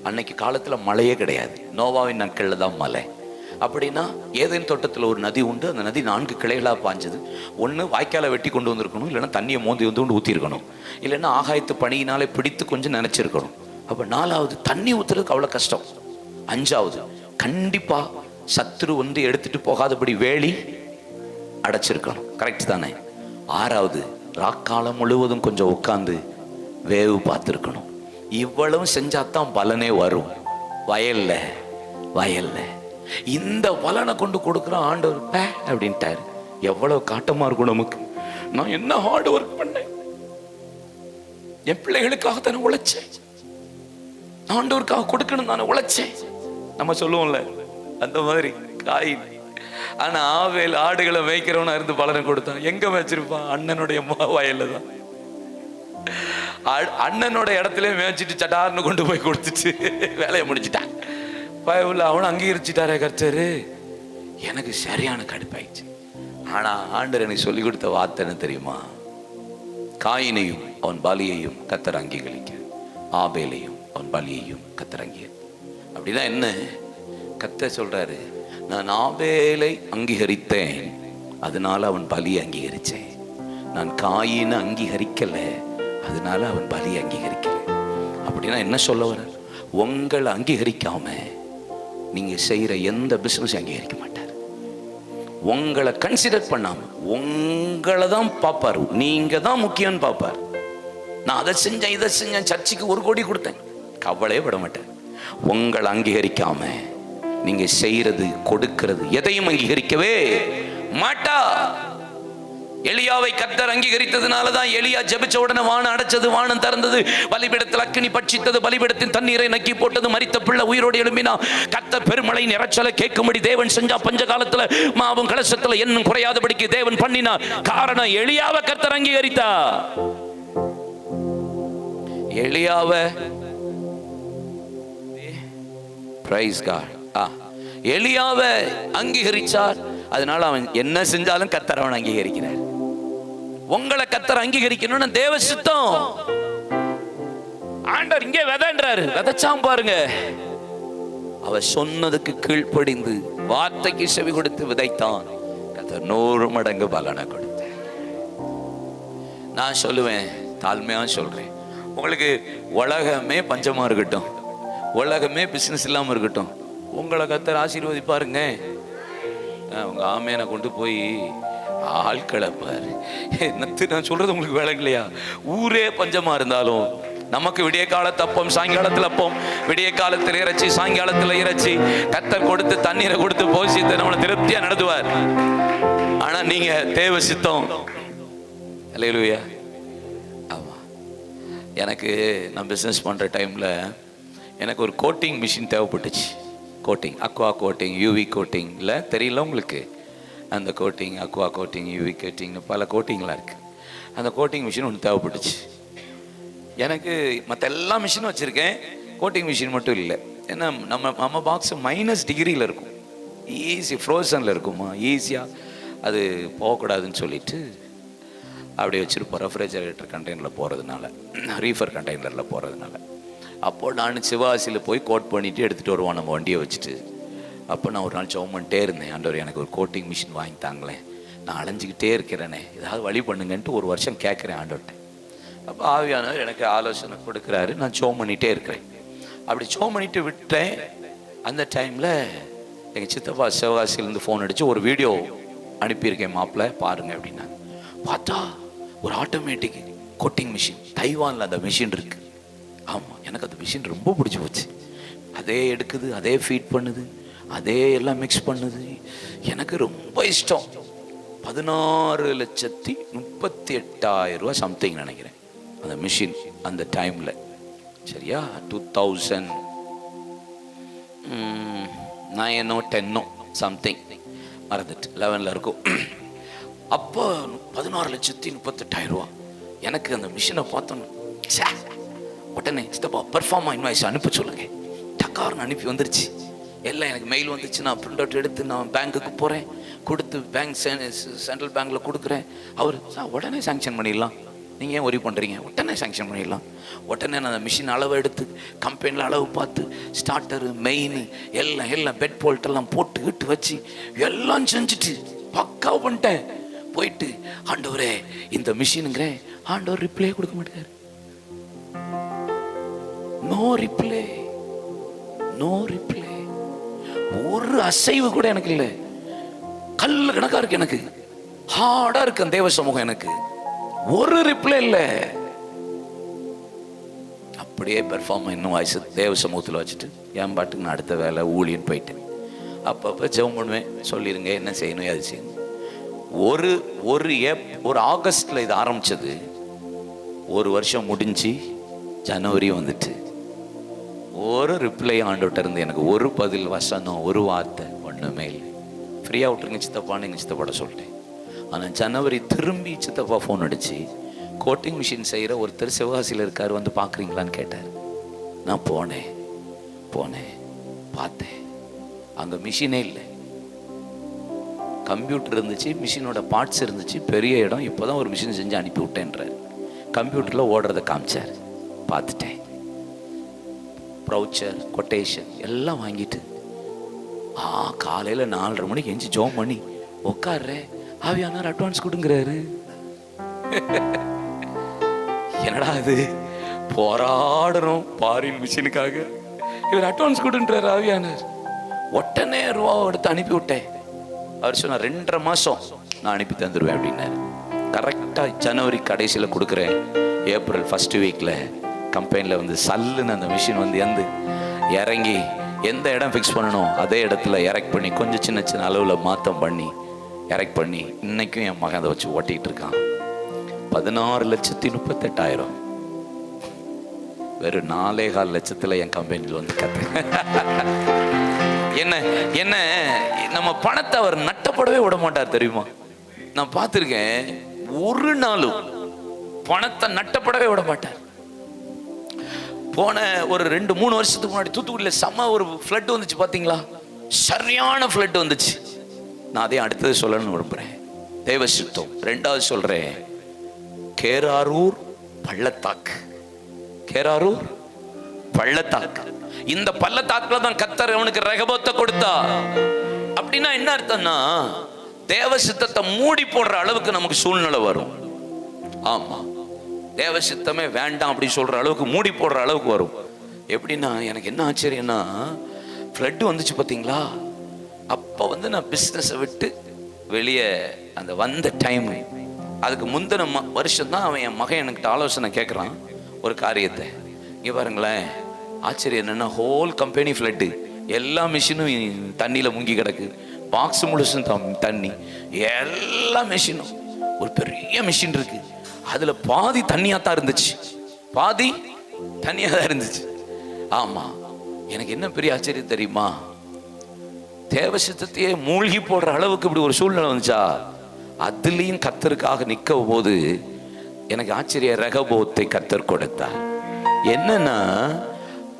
Speaker 1: அன்னைக்கு காலத்துல மழையே கிடையாது. நோவாவின் நாட்கள்ல தான் மழை. அப்படின்னா ஏதேன் தோட்டத்தில் ஒரு நதி உண்டு. அந்த நதி 4 கிளைகளாக பாஞ்சது. ஒன்று வாய்க்காலை வெட்டி கொண்டு வந்திருக்கணும், இல்லைன்னா தண்ணியை மோந்தி வந்து ஊற்றிருக்கணும், இல்லைன்னா ஆகாயத்து பனியினாலே பிடித்து கொஞ்சம் நினைச்சிருக்கணும். அப்போ 4வது, தண்ணி ஊற்றுறதுக்கு அவ்வளோ கஷ்டம். 5வது, கண்டிப்பா சத்துரு வந்து எடுத்துட்டு போகாதபடி வேலி அடைச்சிருக்கணும். கரெக்ட் தானே? 6வது, ராக்காலம் முழுவதும் கொஞ்சம் உட்கார்ந்து வேவு பார்த்துருக்கணும். இவ்வளவு செஞ்சாதான் பலனே வரும். வயல்ல இந்த பலனை கொண்டு கொடுக்குற ஆண்டவர் அப்படின்ட்டாரு. எவ்வளவு காட்டமா இருக்கும் நமக்கு. நான் என்ன ஹார்ட் ஒர்க் பண்ணேன், என் பிள்ளைகளுக்காக தானே உழைச்சேன், ஆண்டவருக்காக கொடுக்கணும் தானே உழைச்சேன். நம்ம சொல்லுவோம்ல அந்த மாதிரி காயின். ஆனா ஆவேல் ஆடுகளை மேய்க்கிறவனா இருந்து பலனை கொடுத்தான். எங்க மேய்ச்சிருப்பான்? அண்ணனுடைய வயல்ல தான். அண்ணனோட இடத்துல மேய்ச்சிட்டு சட்டார்னு கொண்டு போய் கொடுத்துட்டு வேலையை முடிச்சுட்டான். அவனை அங்கீகரிச்சுட்டாரே கர்த்தரு. எனக்கு சரியான கடுப்பாயிடுச்சு. ஆனா ஆண்டவர் எனக்கு சொல்லி கொடுத்த வார்த்தை என்ன தெரியுமா? காயினையும் அவன் பலியையும் கர்த்தர் அங்கீகரிக்க, ஆபேலையும் அவன் பலியையும் கர்த்தர் அங்கீகரிக்க. அப்படின்னா என்ன? கர்த்தர் சொல்றாரு, நான் ஆபேலை அங்கீகரித்தேன், அதனால அவன் பலியை அங்கீகரிச்சேன். நான் காயினை அங்கீகரிக்கல, அதனால அவன் பலியை அங்கீகரிக்கல. அப்படின்னா என்ன சொல்ல வர? உங்களை அங்கீகரிக்காம நீங்க செய்யற எந்த பிசினஸ் அங்கீகரிக்க மாட்டார். உங்களை கன்சிடர் பண்ணாம உங்களை தான் பார்ப்பாரு. நீங்க தான் முக்கியம்னு பார்ப்பார். நான் அதை செஞ்சேன், இதை செஞ்சேன், சர்ச்சுக்கு 1 கோடி கொடுத்தேன், கவலையே பட மாட்டேன். உங்களை அங்கீகரிக்காம நீங்க செய்யறது, கொடுக்கிறது எதையும் அங்கீகரிக்கவே மாட்டா. எலியாவை கர்த்தர் அங்கீகரித்ததுனாலதான் எலியா ஜெபிச்ச உடனே வானம் அடைச்சது, வானம் திறந்தது, பலிபீடத்தில் அக்கினி பட்சித்தது, பலிபீடத்தின் தண்ணீரை நக்கி போட்டது, மரித்த பிள்ளை உயிரோடு எழும்பினா. கர்த்தர் பெருமழை நிறைச்சலை கேட்கும்படி தேவன் செஞ்சா. பஞ்ச காலத்துல மாவும் கலசத்துல என்னும் குறையாதபடிக்கு தேவன் பண்ணினார். காரணம், எலியாவை கர்த்தர் அங்கீகரித்தா. எலியாவை பிரைஸ் காட், எலியாவை அங்கீகரிச்சார். அதனால அவன் என்ன செஞ்சாலும் கர்த்தர் அவன் அங்கீகரிக்கிறார். உங்களை கர்த்தர் அங்கீகரிக்கணும்னு தேவ சித்தம். ஆண்டவர் இங்கே விதைன்றாரு, விதைச்சாம் பாருங்க. அவர் சொன்னதுக்கு கீழ்ப்படிந்து வார்த்தைக்கு செவி கொடுத்து விதைத்தான். கர்த்தர் 100 மடங்கு பலனை கொடுத்தார். நான் சொல்லுவேன், தாழ்மையா சொல்றேன், உங்களுக்கு உலகமே பஞ்சமா இருக்கட்டும், உலகமே பிசினஸ் இல்லாம இருக்கட்டும், உங்களை கர்த்தர் ஆசீர்வதிப்பாருங்க. உங்க ஆமையனை கொண்டு போய் ஆட்களை பாரு. நான் சொல்றது உங்களுக்கு வேலை இல்லையா? ஊரே பஞ்சமா இருந்தாலும் நமக்கு விடிய காலத்து அப்பம், சாயங்காலத்துல அப்பம், விடிய காலத்தில் இறைச்சி, சாயங்காலத்துல இறைச்சி கர்த்தர் கொடுத்து தண்ணீரை கொடுத்து போஷித்து நம்மளை திருப்தியா நடத்துவார். ஆனா நீங்க தேவ சித்தம். அல்லேலூயா. ஆமா. எனக்கு நான் பிஸ்னஸ் பண்ணுற டைமில் எனக்கு ஒரு கோட்டிங் மிஷின் தேவைப்பட்டுச்சு. Coating, Aqua coating, UV coating, இல்லை தெரியல உங்களுக்கு? அந்த கோட்டிங், அக்வா கோட்டிங், யூவி கோட்டிங்னு பல கோட்டிங்லாம் இருக்குது. அந்த கோட்டிங் மிஷின் ஒன்று தேவைப்பட்டுச்சு எனக்கு. மற்ற எல்லா மிஷினும் வச்சுருக்கேன், கோட்டிங் மிஷின் மட்டும் இல்லை. ஏன்னா நம்ம பாக்ஸ் -டிகிரியில் இருக்கும், ஈஸி ஃப்ரோசனில் இருக்குமா, ஈஸியாக அது போகக்கூடாதுன்னு சொல்லிட்டு அப்படியே வச்சுருப்போம். ரெஃப்ரிஜரேட்டர் கண்டெய்னரில் போகிறதுனால, ரீஃபர் கண்டெய்னரில் போகிறதுனால. அப்போது நான் சிவாசியில் போய் கோட் பண்ணிவிட்டு எடுத்துகிட்டு வருவான் நம்ம வண்டியை வச்சுட்டு. அப்போ நான் ஒரு நாள் ஜெபம் பண்ணிட்டே இருந்தேன், ஆண்டவர் எனக்கு ஒரு கோட்டிங் மிஷின் வாங்கி தாங்களேன், நான் அலைஞ்சிக்கிட்டே இருக்கிறேனே, ஏதாவது வழி பண்ணுங்கன்ட்டு ஒரு வருஷம் கேட்குறேன் ஆண்டவர்கிட்ட. அப்போ ஆவியானவர் எனக்கு ஆலோசனை கொடுக்குறாரு, நான் ஜெபம் பண்ணிகிட்டே இருக்கிறேன். அப்படி ஜெபம் பண்ணிட்டு விட்டேன். அந்த டைமில் எங்கள் சித்தப்பா சிவகாசியிலேருந்து ஃபோன் அடித்து ஒரு வீடியோ அனுப்பியிருக்கேன் மாப்பிள்ளை பாருங்கள் அப்படின்னா. பார்த்தா ஒரு ஆட்டோமேட்டிக் கோட்டிங் மிஷின், தைவானில் அந்த மிஷின் இருக்குது. ஆமாம், எனக்கு அந்த மிஷின் ரொம்ப பிடிச்சி போச்சு. அதே எடுக்குது, அதே ஃபீட் பண்ணுது, அதே எல்லாம் மிக்ஸ் பண்ணுது, எனக்கு ரொம்ப இஷ்டம். 16,38,000 சம்திங் நினைக்கிறேன் அந்த மிஷின் அந்த டைமில். சரியா, 2009 10 சம்திங், மறந்துட்டு 11ல் இருக்கும். அப்போ 16,38,000. எனக்கு அந்த மிஷினை பார்த்தோன்னு உடனே சித்தப்பா பெர்ஃபார்மா இன்வாய்ஸ் அனுப்ப சொல்லுங்க. டக்கார்னு அனுப்பி வந்துருச்சு. எல்லாம் எனக்கு மெயில் வந்துச்சு. நான் பிரிண்ட் அவுட் எடுத்து நான் பேங்க்குக்கு போகிறேன், கொடுத்து பேங்க் சென்ட்ரல் பேங்க்கில் கொடுக்குறேன். அவர் உடனே சாங்ஷன் பண்ணிடலாம், நீங்கள் ஏன் ஒரி பண்ணுறீங்க, உடனே சாங்ஷன் பண்ணிடலாம். உடனே நான் அந்த மிஷின் அளவு எடுத்து கம்பெனியில் அளவு பார்த்து ஸ்டார்டரு மெயின் எல்லாம் பெட் போல்ட்டெல்லாம் போட்டு இட்டு வச்சு எல்லாம் செஞ்சுட்டு பக்காவை பண்ணிட்டேன். போயிட்டு ஆண்டவரே இந்த மிஷினுங்கிறேன், ஆண்டவர் ரிப்ளே கொடுக்க மாட்டேங்காரு. No reply, no reply. ஒரு அசைவு கூட எனக்கு இல்லை. கல்லு கணக்கா இருக்கு, எனக்கு ஹார்டா இருக்கு தேவ சமூகம், எனக்கு ஒரு ரிப்ளை இல்லை. அப்படியே பெர்ஃபார்ம் இன்னும் வாய்ஸ் தேவ சமூகத்தில் வச்சுட்டு என் பாட்டுக்கு நான் அடுத்த வேலை ஊழியன்னு போயிட்டேன். அப்பப்போ ஜெபம் பண்ணுவேன், சொல்லிடுங்க என்ன செய்யணும் அது செய்யணும். ஒரு ஆகஸ்ட்ல இது ஆரம்பிச்சது, ஒரு வருஷம் முடிஞ்சு ஜனவரி வந்துட்டு ஒரு ரிப்ளை ஆண்டோட்ட இருந்து எனக்கு ஒரு பதில் வசனம், ஒரு வார்த்தை ஒன்றுமே இல்லை. ஃப்ரீயாக விட்டுருங்க சித்தப்பான்னு எங்கள் சித்தப்பாட சொல்லிட்டேன். ஆனால் ஜனவரி திரும்பி சித்தப்பா ஃபோன் அடிச்சு, கோட்டிங் மிஷின் செய்கிற ஒருத்தர் சிவகாசியில் இருக்கார், வந்து பார்க்குறீங்களான்னு கேட்டார். நான் போனேன் பார்த்தேன், அங்கே மிஷினே இல்லை, கம்ப்யூட்டர் இருந்துச்சு, மிஷினோட பார்ட்ஸ் இருந்துச்சு, பெரிய இடம். இப்போ தான் ஒரு மிஷின் செஞ்சு அனுப்பி விட்டேன்றார். கம்ப்யூட்டரில் ஓடுறத காமிச்சார், பார்த்துட்டேன். ப்ரௌச்சர் கொட்டேஷன் எல்லாம் வாங்கிட்டு காலையில் 4:30 மணிக்கு எஞ்சி ஜோம் பண்ணி உட்காடுறேன். ஆவியானார் அட்வான்ஸ் கொடுங்கிறாரு. என்னடா இது, போராடணும் பாரின் மிஷினுக்காக, இவர் அட்வான்ஸ் கொடுன்றார் ஆவியானார். உடனே ரூபா எடுத்து அனுப்பி விட்டேன். அவர் சொன்னார் 2.5 மாதம் நான் அனுப்பி தந்துடுவேன் அப்படின்னாரு. கரெக்டாக ஜனவரி கடைசியில் கொடுக்குறேன். ஏப்ரல் ஃபர்ஸ்ட் வீக்கில் கம்பெனியில் வந்து சல்லுன்னு அந்த மிஷின் வந்து இறங்கி எந்த இடம் ஃபிக்ஸ் பண்ணணும் அதே இடத்துல எரெக்ட் பண்ணி கொஞ்சம் சின்ன சின்ன அளவில் மாற்றம் பண்ணி எரெக்ட் பண்ணி இன்னைக்கும் என் மகன் அதை வச்சு ஓட்டிகிட்டு இருக்கான். 16,38,000 வெறும் 4.25 லட்சத்தில் என் கம்பெனியில் வந்து என்ன நம்ம பணத்தை அவர் நட்டப்படவே விட மாட்டார் தெரியுமா? நான் பார்த்துருக்கேன், ஒரு நாளும் பணத்தை நட்டப்படவே விட மாட்டார். போன ஒரு 2-3 வருஷத்துக்கு முன்னாடி தூத்துக்குடியில் செம்ம ஒரு ஃப்ளட் வந்துச்சு, பார்த்தீங்களா? சரியான ஃப்ளட் வந்துச்சு. நான் அதே அடுத்தது சொல்லணும்னு விரும்புகிறேன். தேவ சித்தம். 2வது சொல்கிறேன், கேராரூர் பள்ளத்தாக்கு. கேராரூர் பள்ளத்தாக்கு. இந்த பள்ளத்தாக்குல தான் கர்த்தர் அவனுக்கு ரெகபத்தை கொடுத்தா. அப்படின்னா என்ன அர்த்தம்னா, தேவ சித்தத்தை மூடி போடுற அளவுக்கு நமக்கு சூழ்நிலை வரும். ஆமா, தேவ சித்தமே வேண்டாம் அப்படி சொல்ற அளவுக்கு மூடி போடுற அளவுக்கு வரும். எப்படின்னா, எனக்கு என்ன ஆச்சரியம்னா, ஃப்ளட் வந்துச்சு பார்த்தீங்களா, அப்போ வந்து நான் பிஸ்னஸை விட்டு வெளியே அந்த வந்த டைம், அதுக்கு முந்தின வருஷம் தான் அவன் என் மகன் என்கிட்ட ஆலோசனை கேட்குறான் ஒரு காரியத்தை. இங்கே பாருங்களேன், ஆச்சரியம் என்னென்னா, ஹோல் கம்பெனி ஃப்ளட்டு, எல்லா மிஷினும் தண்ணியில் முங்கி கிடக்கு, பாக்ஸ் முழுசும் தண்ணி, எல்லா மிஷினும். ஒரு பெரிய மிஷின் இருக்கு, அதில் பாதி தண்ணியாக தான் இருந்துச்சு. பாதி தனியா தான் இருந்துச்சு. ஆமா, எனக்கு என்ன பெரிய ஆச்சரியம் தெரியுமா, தேவ சித்தத்தையே மூழ்கி போடுற அளவுக்கு இப்படி ஒரு சூழ்நிலை வந்துச்சா. அதுலயும் கர்த்தருக்காக நிற்க போது எனக்கு ஆச்சரிய ரெகோபோத்தை கர்த்தர் கொடுத்தார். என்னன்னா,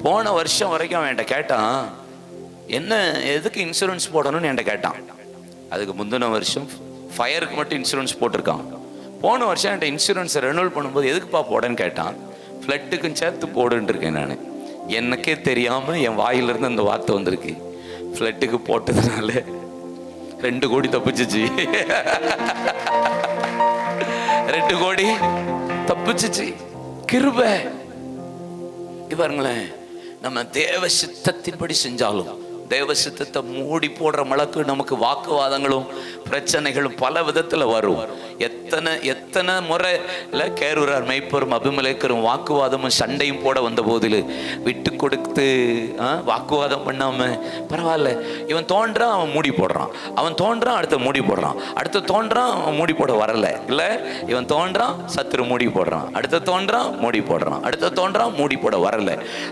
Speaker 1: போன வருஷம் வரைக்கும் அவன் என்கிட்ட கேட்டான், என்ன எதுக்கு இன்சூரன்ஸ் போடணும்னு என்கிட்ட கேட்டான். அதுக்கு முந்தின வருஷம் ஃபயருக்கு மட்டும் இன்சூரன்ஸ் போட்டிருக்கான். போன வருஷம் என்கிட்ட இன்சூரன்ஸை ரெனுவல் பண்ணும்போது எதுக்குப்பா போடன்னு கேட்டான். ஃப்ளட்டுக்கும் சேர்த்து போடுன்னு இருக்கேன் நான். எனக்கே தெரியாம என் வாயிலிருந்து அந்த வார்த்தை வந்திருக்கு. ஃப்ளட்டுக்கு போட்டதுனால 2 கோடி தப்பிச்சிச்சு. 2 கோடி தப்பிச்சிச்சு. கிருபை. பாருங்களேன், நம்ம தேவ சித்தத்தின்படி செஞ்சாலும் தேவ சித்தத்தை மூடி போடுற மளக்கு நமக்கு வாக்குவாதங்களும் பிரச்சனைகளும் பல விதத்துல வரும். எத்தனை முறை கேரூரார் மெய்ப்பரும் அபிமலேக்கரும் வாக்குவாதமும் சண்டையும் போட வந்த போதில் விட்டு கொடுத்து வாக்குவாதம் பண்ணாம பரவாயில்ல, இவன் தோன்றான் அவன் மூடி போடுறான், அவன் தோன்றான் அடுத்த மூடி போடுறான், அடுத்த தோன்றான் அவன் மூடி போட வரல இல்ல, இவன் தோன்றான் சத்துரு மூடி போடுறான், அடுத்த தோன்றான் மூடி போடுறான், அடுத்த தோன்றான் மூடி போட வரல.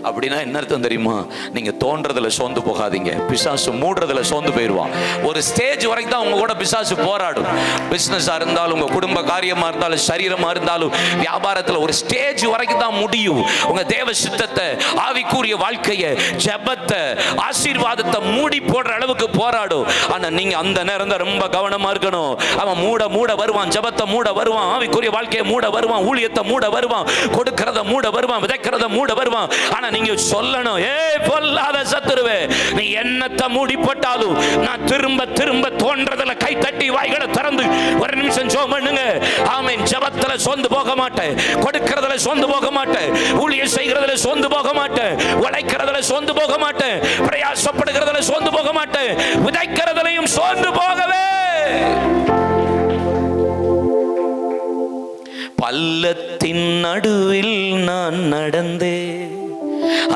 Speaker 1: அப்படின்னா என்ன அர்த்தம் தெரியுமா? நீங்க தோன்றதுல சோர்ந்து போகாதீங்க, பிசாசு மூடுறதுல சோர்ந்து போயிடுவான். ஒரு ஸ்டேஜ் வரைக்கும் தான் உங்க கூட பிசாசு போராடும். பிசினஸா இருந்தாலும், உங்க குடும்ப காரியமா இருந்தாலும், சரீரமா இருந்தாலும், வியாபாரத்துல ஒரு ஸ்டேஜ் வரைக்கும் தான் முடியும். உங்க தேவ சித்தத்தை, ஆவிக்குரிய வாழ்க்கையை, ஜெபத்தை, ஆசீர்வாதத்தை மூடி போடுற அளவுக்கு போராடும். ஆனா நீங்க அந்த நேரம் தான் ரொம்ப கவனமா இருக்கணும். அவன் மூட வருவான், ஜெபத்தை மூட வருவான், ஆவிக்குரிய வாழ்க்கையை மூட வருவான், ஊழியத்தை மூட வருவான், கொடுக்கிறத மூட வருவான், விதைக்கிறத மூட வருவான். ஆனா நீங்க சொல்லணும், பொல்லாத சத்துருவே, நீ என்னத்தை மூடி போட்டாலும் நான் திரும்ப தோன்றதுல கை தட்டி வாய்களை திறந்து ஒரு நிமிஷம் ஜெபம் பண்ணுங்க. ஆமென். ஜெபத்துல சோர்ந்து போக மாட்டேன், கொடுக்கிறதுல சோர்ந்து போக மாட்டேன், ஊழியம் செய்கிறதுல சோர்ந்து போக மாட்டேன், உழைக்கிறதுல சோர்ந்து போக மாட்டேன், பிரயாசப்படுகிறதுல சோர்ந்து போக மாட்டேன், விதைக்கிறதுலையும் சோர்ந்து போகவே. பள்ளத்தின் நடுவில் நான் நடந்தே,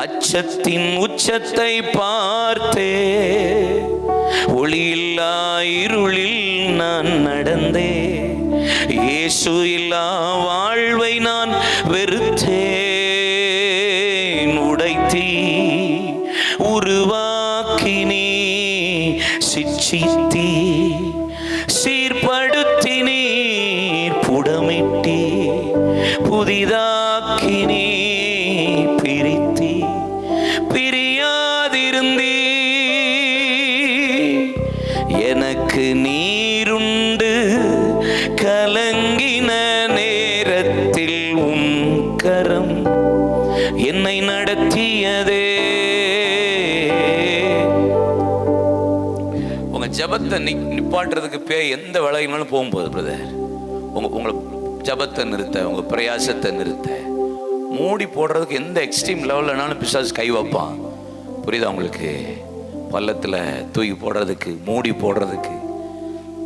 Speaker 1: அச்சத்தின் உச்சத்தை பார்த்தே, ஒளியில்லா இருளில் நான் நடந்தே, இயேசு இல்லா வாழ்வை நான் வெறுத்தேன். உடைத்தீ உருவாக்கினீ, சிட்சித்தீ சீர்படுத்தினீ, புடமிட்டீ புதிதாக்கினீ, பிரித்தீ பிரியாதிருந்தீ. எனக்கு நீருண்டு கலங்கின நேரத்தில் உன் கரம் என்னை நடத்தியதே. உங்க ஜபத்தை நிப்பாட்டுறதுக்கு எந்த வேலையினாலும் போகும்போது பிரதர், உங்களை ஜபத்தை நிறுத்த, உங்க பிரயாசத்தை நிறுத்த, மூடி போடுறதுக்கு எந்த எக்ஸ்ட்ரீம் லெவல்லனாலும் பிசாசு கை வைப்பான். புரியுதா உங்களுக்கு? பள்ளத்துல தூக்கி போடுறதுக்கு, மூடி போடுறதுக்கு.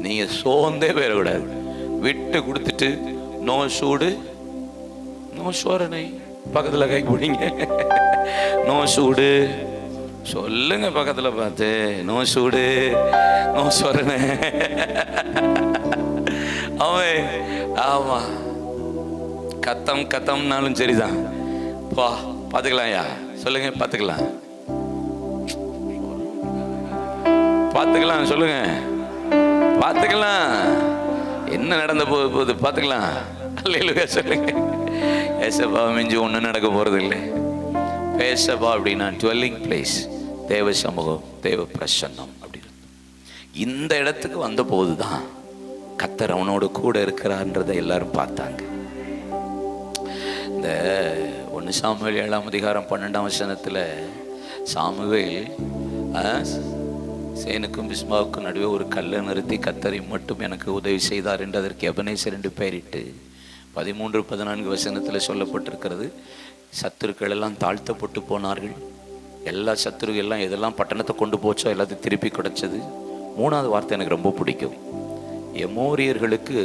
Speaker 1: நீங்க சோர்ந்தே போயிடக்கூடாது. விட்டு கொடுத்துட்டு நோ சூடு நோ சோரணை. பக்கத்துல கை பிடிங்க, நோ சூடு சொல்லுங்க. பக்கத்துல பார்த்து நோ சூடு நோ சோரணை. அவன் ஆமா கத்தம்னாலும் சரிதான். பாத்துக்கலாம் யா, சொல்லுங்க. பாத்துக்கலாம் சொல்லுங்க. பாத்துக்கலாம் என்ன நடந்த போகுது பாத்துக்கலாம். அல்லேலூயா சொல்லுங்க. ஏசப்பா மிஞ்சி ஒன்றும் நடக்க போறது இல்லை. ஏசப்பா அப்படின்னா டுவெல்லிங் பிளேஸ், தேவ சமூகம், தேவ பிரசன்னம் அப்படின்னு. இந்த இடத்துக்கு வந்த போதுதான் கர்த்தர் அவனோடு கூட இருக்கிறான்றதை எல்லாரும் பார்த்தாங்க. இந்த 1 சாமுவேல் 7ஆம் அதிகாரம் 12ஆம் வசனத்துல சாமுவேல் சேனுக்கும் பிஸ்மாவுக்கும் நடுவே ஒரு கல்லை நிறுத்தி கர்த்தரை மட்டும் எனக்கு உதவி செய்தார் என்று அதற்கு எபனேசர் என்று பெயரிட்டு 13-14 வசனத்தில் சொல்லப்பட்டிருக்கிறது. சத்துருக்கள் எல்லாம் தாழ்த்தப்பட்டு போனார்கள். எல்லா சத்துருக்கள் எல்லாம் எதெல்லாம் பட்டணத்தை கொண்டு போச்சோ எல்லாத்தையும் திருப்பி கிடைச்சது. 3வது வார்த்தை எனக்கு ரொம்ப பிடிக்கும். எமோரியர்களுக்கு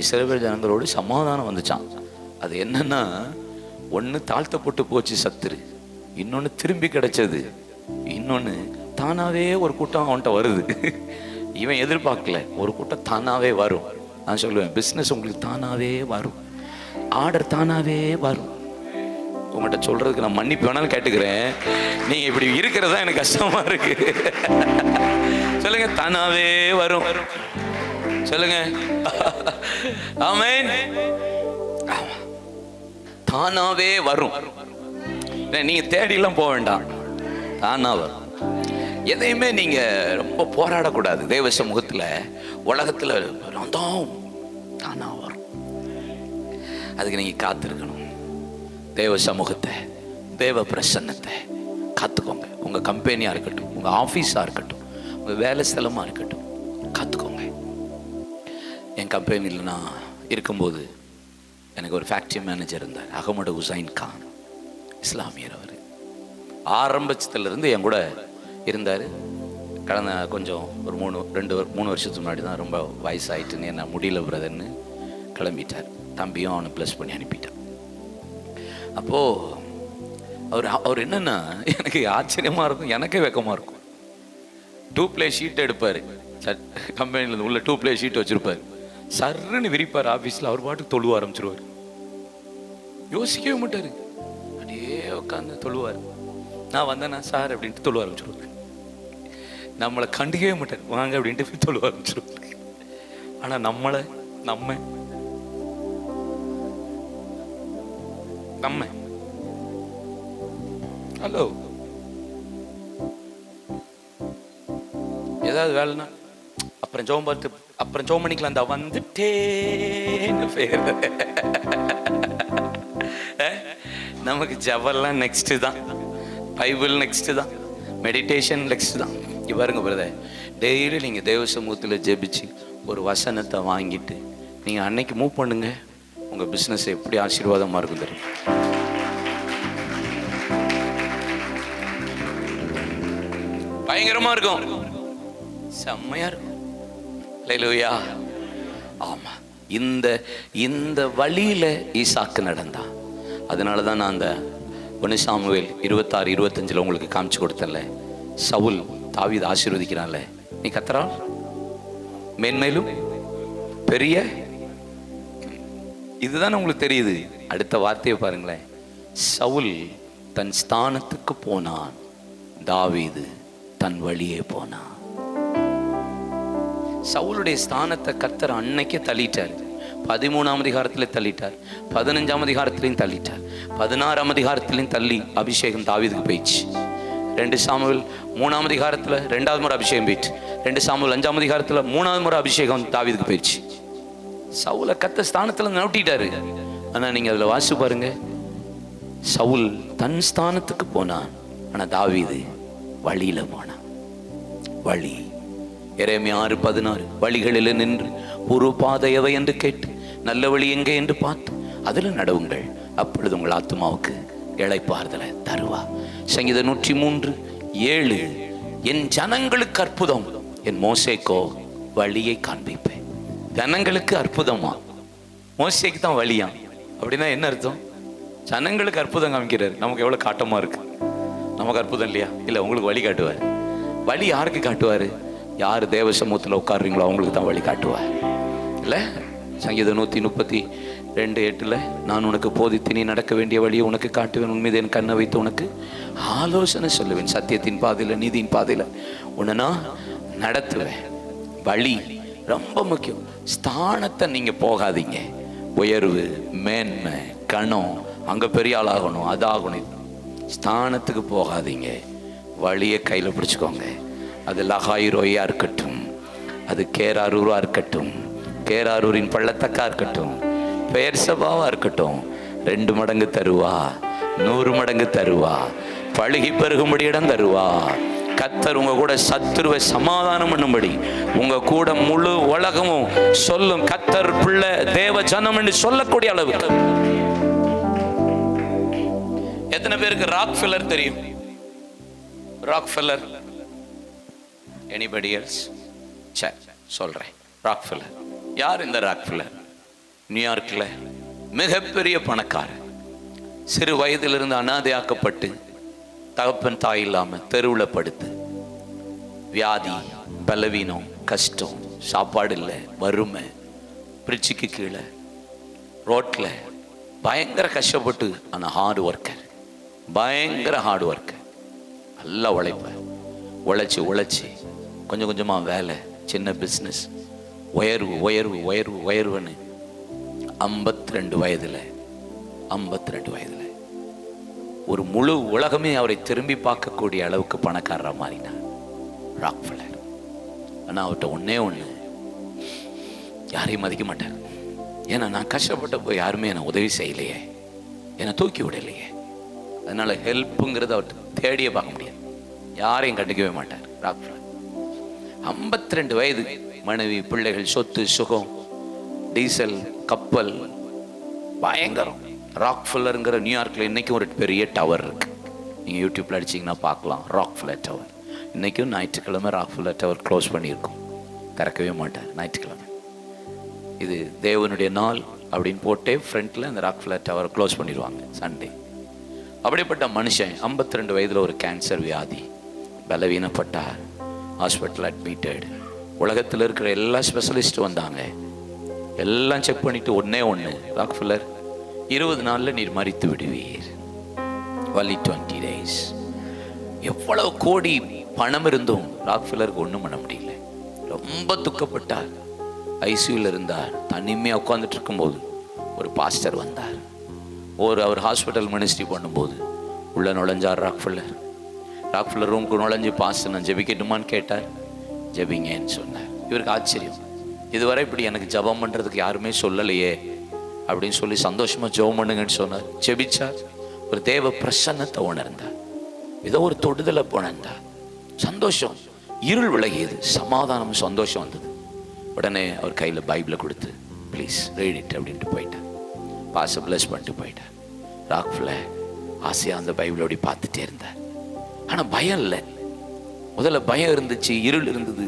Speaker 1: இஸ்ரவேல் ஜனங்களோடு சமாதானம் வந்துச்சான். அது என்னன்னா, ஒன்று தாழ்த்தப்பட்டு போச்சு சத்துரு, இன்னொன்று திரும்பி கிடைச்சது, இன்னொன்று தானாவே ஒரு கூட்டம் அவன்கிட்ட வருது. இவன் எதிர்பார்க்கல, ஒரு கூட்டம் தானாவே வரும். நான் சொல்லுவேன், பிஸ்னஸ் உங்களுக்கு தானாவே வரும், ஆர்டர் தானாவே வரும். உங்கள்கிட்ட சொல்றதுக்கு நான் மன்னிப்பு வேணாலும் கேட்டுக்கிறேன். நீங்க இப்படி இருக்கிறதா எனக்கு கஷ்டமா இருக்கு. சொல்லுங்க, தானாவே வரும். சொல்லுங்க ஆமென். தானாவே வரும். நீங்க தேடிலாம் போக வேண்டாம், தானா வரும். எதையுமே நீங்க ரொம்ப போராடக்கூடாது. தேவ சமூகத்துல உலகத்துல தானா வரும். அதுக்கு நீங்க காத்திருக்கணும். தேவ சமூகத்தை, தேவ பிரசன்னத்தை காத்துக்கோங்க. உங்க கம்பெனியா இருக்கட்டும், உங்க ஆபீஸா இருக்கட்டும், உங்க வேலை ஸ்தலமா இருக்கட்டும், காத்துக்கோங்க. என் கம்பெனியில் நான் இருக்கும்போது எனக்கு ஒரு ஃபேக்டரி மேனேஜர் இருந்தார், அகமது ஹுசைன் கான், இஸ்லாமியர். அவர் ஆரம்பத்திலிருந்து என் கூட இருந்தார். கடந்த கொஞ்சம் ஒரு 3 வருஷத்துக்கு முன்னாடி தான் ரொம்ப வயசாயிட்டுன்னு என்ன முடியல பிரதர்னு கிளம்பிட்டார். தம்பியும் அவனை ப்ளஸ் பண்ணி அனுப்பிட்டான். அப்போது அவர் என்னென்னா, எனக்கு ஆச்சரியமாக இருக்கும், எனக்கே வெக்கமாக இருக்கும். 2 ப்ளே ஷீட் எடுப்பார், கம்பெனியில் உள்ள 2 ப்ளே ஷீட் வச்சுருப்பார். சர்ன்னு விரிப்பார் ஆஃபீஸில். அவர் பாட்டுக்கு தொழுவ ஆரம்பிச்சிருவார். யோசிக்கவே மாட்டார், அப்படியே உட்காந்து தொழுவார். நான் வந்தேன்னா சார் அப்படின்ட்டு தொழுவ ஆரம்பிச்சிருவார். நம்மளை கண்டுக்கவே மாட்டார், வாங்க அப்படின்ட்டு தொழுவ ஆரம்பிச்சிருவார். ஆனால் நம்ம ஹலோ ஏதாவது வேலைன்னா அப்புறம் ஜோம் பார்த்து அப்புறம் ஜோம் பண்ணிக்கலாம், அந்த வந்துட்டேன்னு பேர். நமக்கு ஜபெல்லாம் நெக்ஸ்ட்டு தான், பைபிள் நெக்ஸ்ட்டு தான், மெடிடேஷன் நெக்ஸ்ட்டு தான். இங்கே பாருங்க பிரதர், டெய்லி நீங்கள் தேவ சமூகத்தில் ஜெபிச்சு ஒரு வசனத்தை வாங்கிட்டு நீங்கள் அன்னைக்கு மூவ் பண்ணுங்க. உங்கள் பிஸ்னஸ் எப்படி ஆசீர்வாதமாக இருக்கும் தெரியும். பயங்கரமாக இருக்கும், செம்மையாக இருக்கும். அல்லேலூயா. ஆமா, இந்த வழியில ஈசாக்கு நடந்தான். அதனால தான் நான் அந்த 1 சாமுவேல் 26-25 உங்களுக்கு காமிச்சு கொடுத்தேன்ல, சவுல் தாவீது ஆசீர்வதிக்கிறான்ல, நீ கத்தரா மேன்மேலும் பெரிய, இதுதான் உங்களுக்கு தெரியுது. அடுத்த வார்த்தையை பாருங்களேன், சவுல் தன் ஸ்தானத்துக்கு போனான், தாவீது தன் வழியே போனான். சவுலுடைய ஸ்தானத்தை கர்த்தர் அன்னைக்கே தள்ளிட்டார். 13ஆம் அதிகாரத்தில் தள்ளிட்டார், 15ஆம் அதிகாரத்திலையும் தள்ளிட்டார், 16ஆம் அதிகாரத்திலையும் தள்ளி அபிஷேகம் தாவீதுக்கு போயிடுச்சு. 2 சாமுவேல் 3ஆம் அதிகாரத்தில் 2வது முறை அபிஷேகம் போயிடுச்சு. 2 சாமுவேல் 5ஆம் அதிகாரத்தில் 3வது முறை அபிஷேகம் தாவீதுக்கு போயிடுச்சு. சவுலை கத்த ஸ்தானத்தில் நோட்டிட்டாரு. ஆனால் நீங்கள் அதில் வாசி பாருங்க, சவுல் தன் ஸ்தானத்துக்கு போனான், ஆனால் தாவீது வழியில போனான். வழி எரேமியா 6:16 வழிகளில் நின்று ஒரு பாதை எவை என்று கேட்டு நல்ல வழி எங்கே என்று பார்த்து அதில் நடவுங்கள், அப்பொழுது உங்கள் ஆத்மாவுக்கு இளைப்பாறுதலை தருவா. சங்கீதம் 103:7 என் ஜனங்களுக்கு அற்புதம், என் மோசேக்கோ வழியை காண்பிப்பேன். ஜனங்களுக்கு அற்புதமா, மோசேக்கு தான் வழியா? அப்படின்னா என்ன அர்த்தம்? ஜனங்களுக்கு அற்புதம் காமிக்கிறார். நமக்கு எவ்வளவு காட்டமா இருக்கு, நமக்கு அற்புதம் இல்லையா? இல்லை, உங்களுக்கு வழி காட்டுவார். வழி யாருக்கு காட்டுவார்? யார் தேவ சமூகத்தில் உட்காடுறீங்களோ அவங்களுக்கு தான் வழி காட்டுவார். இல்லை, சங்கீதம் 132:8 நான் உனக்கு போதித்து நீ நடக்க வேண்டிய வழியை உனக்கு காட்டுவேன், உண்மையை என் கண்ணை வைத்து உனக்கு ஆலோசனை சொல்லுவேன், சத்தியத்தின் பாதையில் நீதியின் பாதையில் உன்னை நான் நடத்துவேன். வழி ரொம்ப முக்கியம். ஸ்தானத்தை நீங்க போகாதீங்க. உயர்வு, மேன்மை, கணம், அங்க பெரிய ஆளாகணும், அதாகணும், ஸ்தானத்துக்கு போகாதீங்க. வழியை கையில் பிடிச்சுக்கோங்க. அது லகாயிரோயா இருக்கட்டும், அது கேராரூரா இருக்கட்டும், கேராரூரின் பள்ளத்தக்கா இருக்கட்டும், பெயர் சபாவா இருக்கட்டும், 2 மடங்கு தருவா, 100 மடங்கு தருவா, பழுகி பெருகும்படி இடம் தருவா. கர்த்தர் உங்க கூட சத்துருவை சமாதானம் பண்ணும்படி உங்க கூட முழு உலகமும் சொல்லும் கர்த்தர் பிள்ளை தேவ ஜனம் என்று சொல்லக்கூடிய அளவு. எத்தனை பேருக்கு ராக்ஃபெல்லர் தெரியும்? Rockefeller, anybody else? சரி, சொல்றேன். ராக்ஃபெல்லர் யார்? இந்த ராக்ஃபெல்லர் நியூயார்க்ல மிகப்பெரிய பணக்காரர். சிறு வயதிலிருந்து அனாதையாக்கப்பட்டு தகப்பன் தாய் இல்லாம தெருவில் படுத்து, வியாதி, பலவீனம், கஷ்டம், சாப்பாடு இல்லை, வறுமை, பிரிட்ஜுக்கு கீழே ரோட்ல பயங்கர கஷ்டப்பட்டு, ஆனால் ஹார்ட் ஒர்க்கர். பயங்கர ஹார்ட் ஒர்க், நல்லா உழைப்பேன். உழைச்சி கொஞ்சம் கொஞ்சமாக வேலை, சின்ன பிஸ்னஸ், உயர்வுன்னு 52 வயதில் ஒரு முழு உலகமே அவரை திரும்பி பார்க்கக்கூடிய அளவுக்கு பணக்காரராக மாறினார் ராக்ஃபெல்லர். ஆனால் அவர்கிட்ட ஒன்று, யாரையும் மதிக்க மாட்டார். ஏன்னா நான் கஷ்டப்பட்ட போய் யாருமே என்னை உதவி செய்யலையே, என்னை தூக்கி விடலையே. அதனால ஹெல்ப்புங்கிறது அவர்கிட்ட தேடியே பார்க்க முடியாது, யாரையும் கண்டுக்கவே மாட்டார் ராக்ஃபெல்லர். 52 வயது, மனைவி, பிள்ளைகள், சொத்து, சுகம், டீசல், கப்பல், பயங்கரம். ராக்ஃபெல்லருங்கிற நியூயார்க்கில் இன்றைக்கும் ஒரு பெரிய டவர் இருக்கு. நீங்கள் யூடியூப்பில் அடிச்சிங்கன்னா பார்க்கலாம், ராக்ஃபெல்லர் டவர். இன்றைக்கும் ஞாயிற்றுக்கிழமை ராக்ஃபெல்லர் டவர் க்ளோஸ் பண்ணியிருக்கோம், திறக்கவே மாட்டார் ஞாயிற்றுக்கிழமை. இது தேவனுடைய நாள் அப்படின்னு போட்டே ஃப்ரண்ட்டில் அந்த ராக்ஃபெல்லர் டவர் க்ளோஸ் பண்ணிடுவாங்க சண்டே. அப்படிப்பட்ட மனுஷன் 52 வயதில் ஒரு கேன்சர் வியாதி, பலவீனப்பட்டார், ஹாஸ்பிட்டல் அட்மிட்டட். உலகத்தில் இருக்கிற எல்லா ஸ்பெஷலிஸ்ட்டும் வந்தாங்க, எல்லாம் செக் பண்ணிட்டு ஒன்று, ராக்ஃபெல்லர் 20 நாளில் நீர் மரித்து விடுவீர், only 20 days. எவ்வளவு கோடி பணம் இருந்தும் ராக்ஃபெல்லருக்கு ஒன்றும் பண்ண முடியல. ரொம்ப துக்கப்பட்டார், ஐசியூவில் இருந்தார். தனிமையாக உட்காந்துட்டு இருக்கும்போது ஒரு பாஸ்டர் வந்தார். அவர் ஹாஸ்பிட்டல் மினிஸ்ட்ரி பண்ணும்போது உள்ள நுழைஞ்சார் ராக்ஃபெல்லர் ரூமுக்கு நுழைஞ்சு, பாஸ்டர் நான் ஜெபிக்கட்டுமான்னு கேட்டார். ஜெபிங்கன்னு சொன்னார். இவருக்கு ஆச்சரியம், இதுவரை இப்படி எனக்கு ஜெபம் பண்ணுறதுக்கு யாருமே சொல்லலையே அப்படின்னு சொல்லி சந்தோஷமாக ஜெபம் பண்ணுங்கன்னு சொன்னார். ஜெபிச்சார். ஒரு தேவ பிரசன்னத்தை உணர்ந்தார், ஏதோ ஒரு தொடுதலை உணர்ந்தார். சந்தோஷம், இருள் விலகியது, சமாதானம், சந்தோஷம் வந்தது. உடனே அவர் கையில் பைபிளை கொடுத்து ப்ளீஸ் ரீட் இட் அப்படின்ட்டு போயிட்டார். பாச பிளஸ் பண்ணிட்டு போயிட்டார். ராக்ஃபெல்லர் ஆசையாக அந்த பைபிளோடி பார்த்துட்டே இருந்தார். ஆனால் பயம் இல்லை. முதல்ல பயம் இருந்துச்சு, இருள் இருந்தது,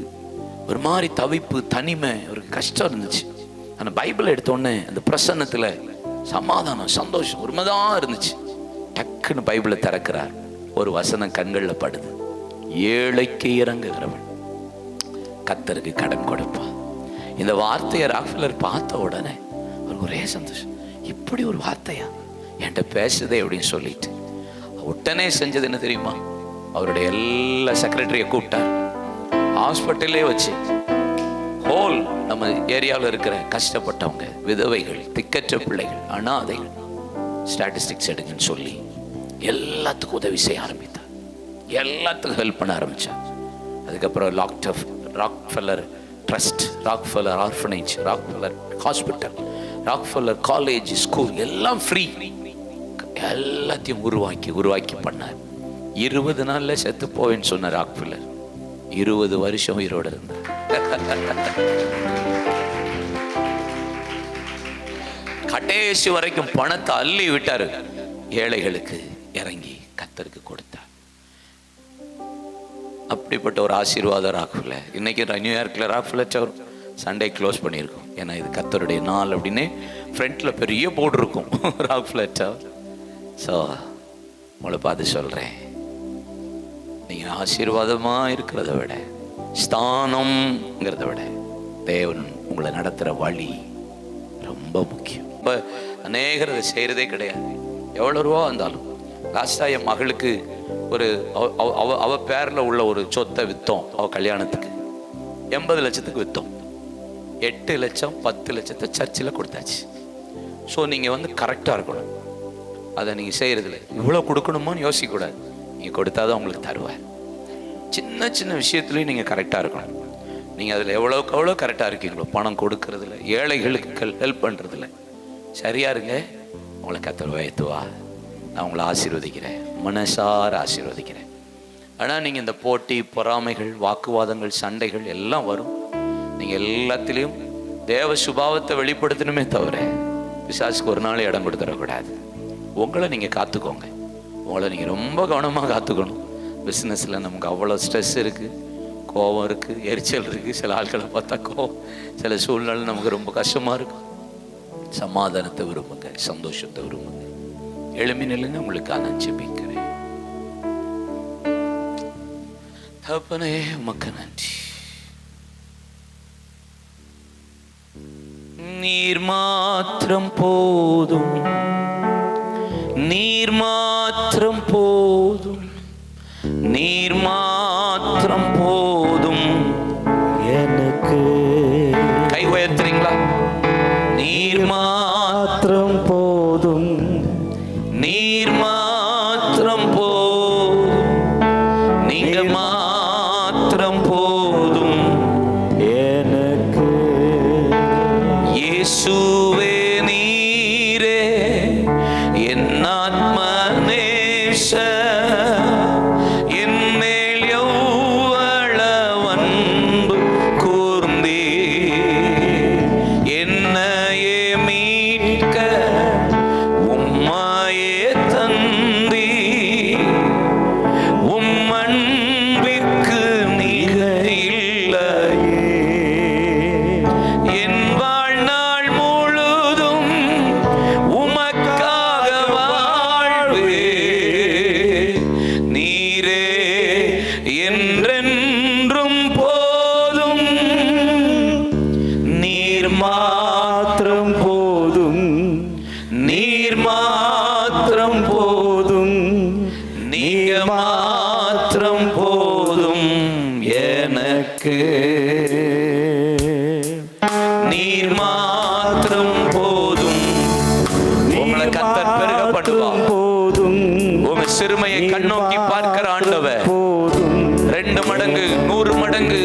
Speaker 1: ஒரு மாதிரி தவிப்பு, தனிமை, ஒரு கஷ்டம் இருந்துச்சு. ஆனால் பைபிளை எடுத்தோடனே அந்த பிரசன்னத்தில் சமாதானம், சந்தோஷம் ஒரு மாதிரிதான் இருந்துச்சு. டக்குன்னு பைபிளை திறக்கிறார். ஒரு வசனம் கண்களில் படுது, ஏழைக்கு இறங்குகிறவன் கர்த்தருக்கு கடன் கொடுப்பான். இந்த வார்த்தையை ராக்ஃபெல்லர் பார்த்த உடனே அவருக்கு ஒரே சந்தோஷம், இப்படி ஒரு வார்த்தையா என்கிட்ட பேசுதே அப்படின்னு சொல்லிட்டு உடனே செஞ்சது என்ன தெரியுமா? அவருடைய எல்லா செக்ரட்டரியை கூப்பிட்டார். ஹாஸ்பிட்டலே வச்சு ஹோல் நம்ம ஏரியாவில் இருக்கிற கஷ்டப்பட்டவங்க, விதவைகள், திக்கற்ற பிள்ளைகள், அனாதைகள் ஸ்டாட்டிஸ்டிக்ஸ் எடுங்கன்னு சொல்லி எல்லாத்துக்கும் உதவி செய்ய ஆரம்பித்தார். எல்லாத்துக்கும் ஹெல்ப் பண்ண ஆரம்பித்தார். அதுக்கப்புறம் Rockefeller trust, Rockefeller orphanage, Rockefeller hospital, Rockefeller college, school எல்லாம் ஃப்ரீ. எல்லாத்தையும் உருவாக்கி பண்ணார். 20 நாளில் செத்து போவேன்னு சொன்ன ராக்ஃபெல்லர் 20 வருஷம் உயிரோடு இருந்தார். கடைசி வரைக்கும் பணத்தை அள்ளி விட்டாரு, ஏழைகளுக்கு இறங்கி கர்த்தருக்கு கொடுத்தார். அப்படிப்பட்ட ஒரு ஆசீர்வாதம் ராக்ஃபெல்லர். இன்னைக்கு நியூயார்க்கில் ராக்ஃபெல்லர் டவர் சண்டே க்ளோஸ் பண்ணியிருக்கோம். ஏன்னா இது கர்த்தருடைய நாள் அப்படின்னு ஃப்ரண்ட்டில் பெரிய போர்டு இருக்கும் ராக்ஃபெல்லர் டவர். ஸோ உங்களை பார்த்து சொல்கிறேன், நீங்கள் ஆசீர்வாதமாக இருக்கிறத விட, ஸ்தானம்ங்கிறத விட தேவன் உங்களை நடத்துகிற வழி ரொம்ப முக்கியம். இப்போ அநேகர் அதை செய்கிறதே கிடையாது. எவ்வளோ ரூபா வந்தாலும், லாஸ்ட்டாக என் மகளுக்கு ஒரு அவ பேரில் உள்ள ஒரு சொத்தை விற்றோம். அவள் கல்யாணத்துக்கு 80 லட்சத்துக்கு விற்றோம். 8 லட்சம் 10 லட்சத்தை சர்ச்சில் கொடுத்தாச்சு. ஸோ நீங்கள் கரெக்டாக இருக்கணும். அதை நீங்கள் செய்கிறதில்ல, இவ்வளோ கொடுக்கணுமோன்னு யோசிக்கக்கூடாது. நீங்கள் கொடுத்தாதான் உங்களுக்கு தருவார். சின்ன சின்ன விஷயத்துலையும் நீங்கள் கரெக்டாக இருக்கணும். நீங்கள் அதில் எவ்வளோ கரெக்டாக இருக்கீங்களோ, பணம் கொடுக்கறதில்ல, ஏழைகளுக்கு ஹெல்ப் பண்ணுறதில்ல, சரியா இருங்க, உங்களை கர்த்தர் உயர்த்துவா. நான் உங்களை ஆசீர்வதிக்கிறேன், மனசார ஆசீர்வதிக்கிறேன். ஆனால் நீங்கள் இந்த போட்டி, பொறாமைகள், வாக்குவாதங்கள், சண்டைகள் எல்லாம் வரும். நீங்கள் எல்லாத்திலையும் தேவ சுபாவத்தை வெளிப்படுத்தணுமே தவிர பிசாசுக்கு ஒரு நாள் இடம் கொடுத்துடக்கூடாது. உங்களை நீங்கள் காத்துக்கோங்க. உங்களை நீங்கள் ரொம்ப கவனமாக காத்துக்கணும். பிஸ்னஸில் நமக்கு அவ்வளோ ஸ்ட்ரெஸ் இருக்குது, கோபம் இருக்குது, எரிச்சல் இருக்குது. சில ஆட்களை பார்த்தா கோபம், சில சூழ்நிலை நமக்கு ரொம்ப கஷ்டமாக இருக்கும். சமாதானத்தை விரும்புங்க, சந்தோஷத்தை விரும்புங்க. எழுமி நில்லுங்க, உங்களுக்கு நான் ஜெபிக்கிறேன். தகப்பனே, உமக்கு நன்றி. நீர் மாத்திரம் போதும், நீர் மாத்திரம் மாத்திரம் போதும், நீர் மாத்திரம் போதும்
Speaker 2: எனக்கு.
Speaker 1: கை உயர்த்துறீங்களா? நீர்
Speaker 2: மாத்திரம் போதும்,
Speaker 1: நீர் மாத்திரம் போதும், நீங்க மாத்திரம் போதும்
Speaker 2: எனக்கு.
Speaker 1: இயேசுவே நீரே என் ஆத்ம நேச, என் மேல் எவ்வளவு அன்பு கூர்ந்தே, என்னையே மீட்க உம்மையே தந்தீ, உம் அன்பிற்கு நிகர் இல்லையே. என் வாழ்நாள் முழுதும் உமக்காக வாழ்வே, நீரே என்றென்றும் போதும், நீர்
Speaker 2: மாத்திரம் போதும்,
Speaker 1: நீர் மாத்திரம் போதும், நீங்க மாத்திரம் போதும் எனக்கு. நீர் மாத்திரம் போதும். உங்களை கர்த்தர் பெருக பண்ணுவார்.
Speaker 2: போதும்,
Speaker 1: உங்க சிறுமையை கண்ணோக்கி பார்க்கிற ஆண்டவர்
Speaker 2: போதும்,
Speaker 1: 2 மடங்கு 100 மடங்கு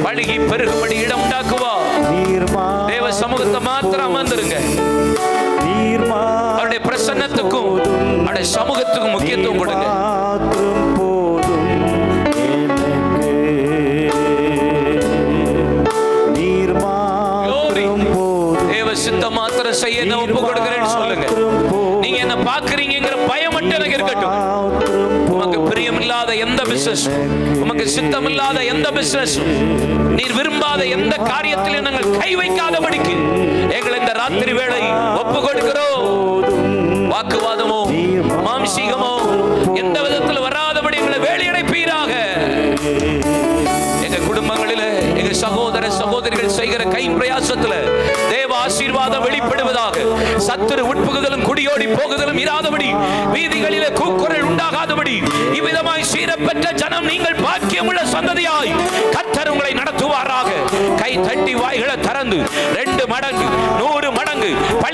Speaker 1: பழுகி பெருகும்படி இடம் உண்டாக்குவா. தேவ சமூகத்தை மாத்திரம் அமர்ந்துருங்க. அவருடைய பிரசன்னத்துக்கும் அவருடைய சமூகத்துக்கும் முக்கியத்துவம் கொடுங்க.
Speaker 2: மாத்திரம் போதும் எனக்கு. நீர் மாத்திரம் போதும்,
Speaker 1: தேவ சித்தம் மாத்திரம் செய்ய என்ன ஒப்பு கொடுக்கிறேன்னு சொல்லுங்க. நீங்க என்ன பாக்குறீங்கிற பயம் மட்டும் எனக்கு இருக்கட்டும். உமக்கு பிரியமில்லாத எந்த பிசினஸ், உமக்கு சித்தம் இல்லாத எந்த பிசினஸ், நீர் விரும்பாத எந்த காரியத்திலும் நாங்கள் கை வைக்காதபடிக்கு எங்களை இந்த ராத்திரி வேளை ஒப்பு கொடுக்கிறோம். வாக்குவாதமோ மாம்சீகமோ எந்த விதத்தில் வராதபடி எங்களை வேலையடைப்பீராக. எங்க குடும்பங்களில் எங்க சகோதர சகோதரிகள் செய்கிற கை பிரயாசத்தில் தேவ ஆசீர்வாதம் வெளிப்படுவதாக. சத்துரு உட்புகுதலும் குடியோடி போகுதலும் இராதபடி, வீதிகளிலே கூக்குரல் உண்டாகாதபடி, இவ்விதமாய் சீரப்பெற்ற ஜனம் நீங்கள் பாக்கியமுள்ள சந்ததியாய் கர்த்தர் உங்களை நடத்துவாராக. கை தட்டி வாய்களை திறந்து 2 மடங்கு 100 மடங்கு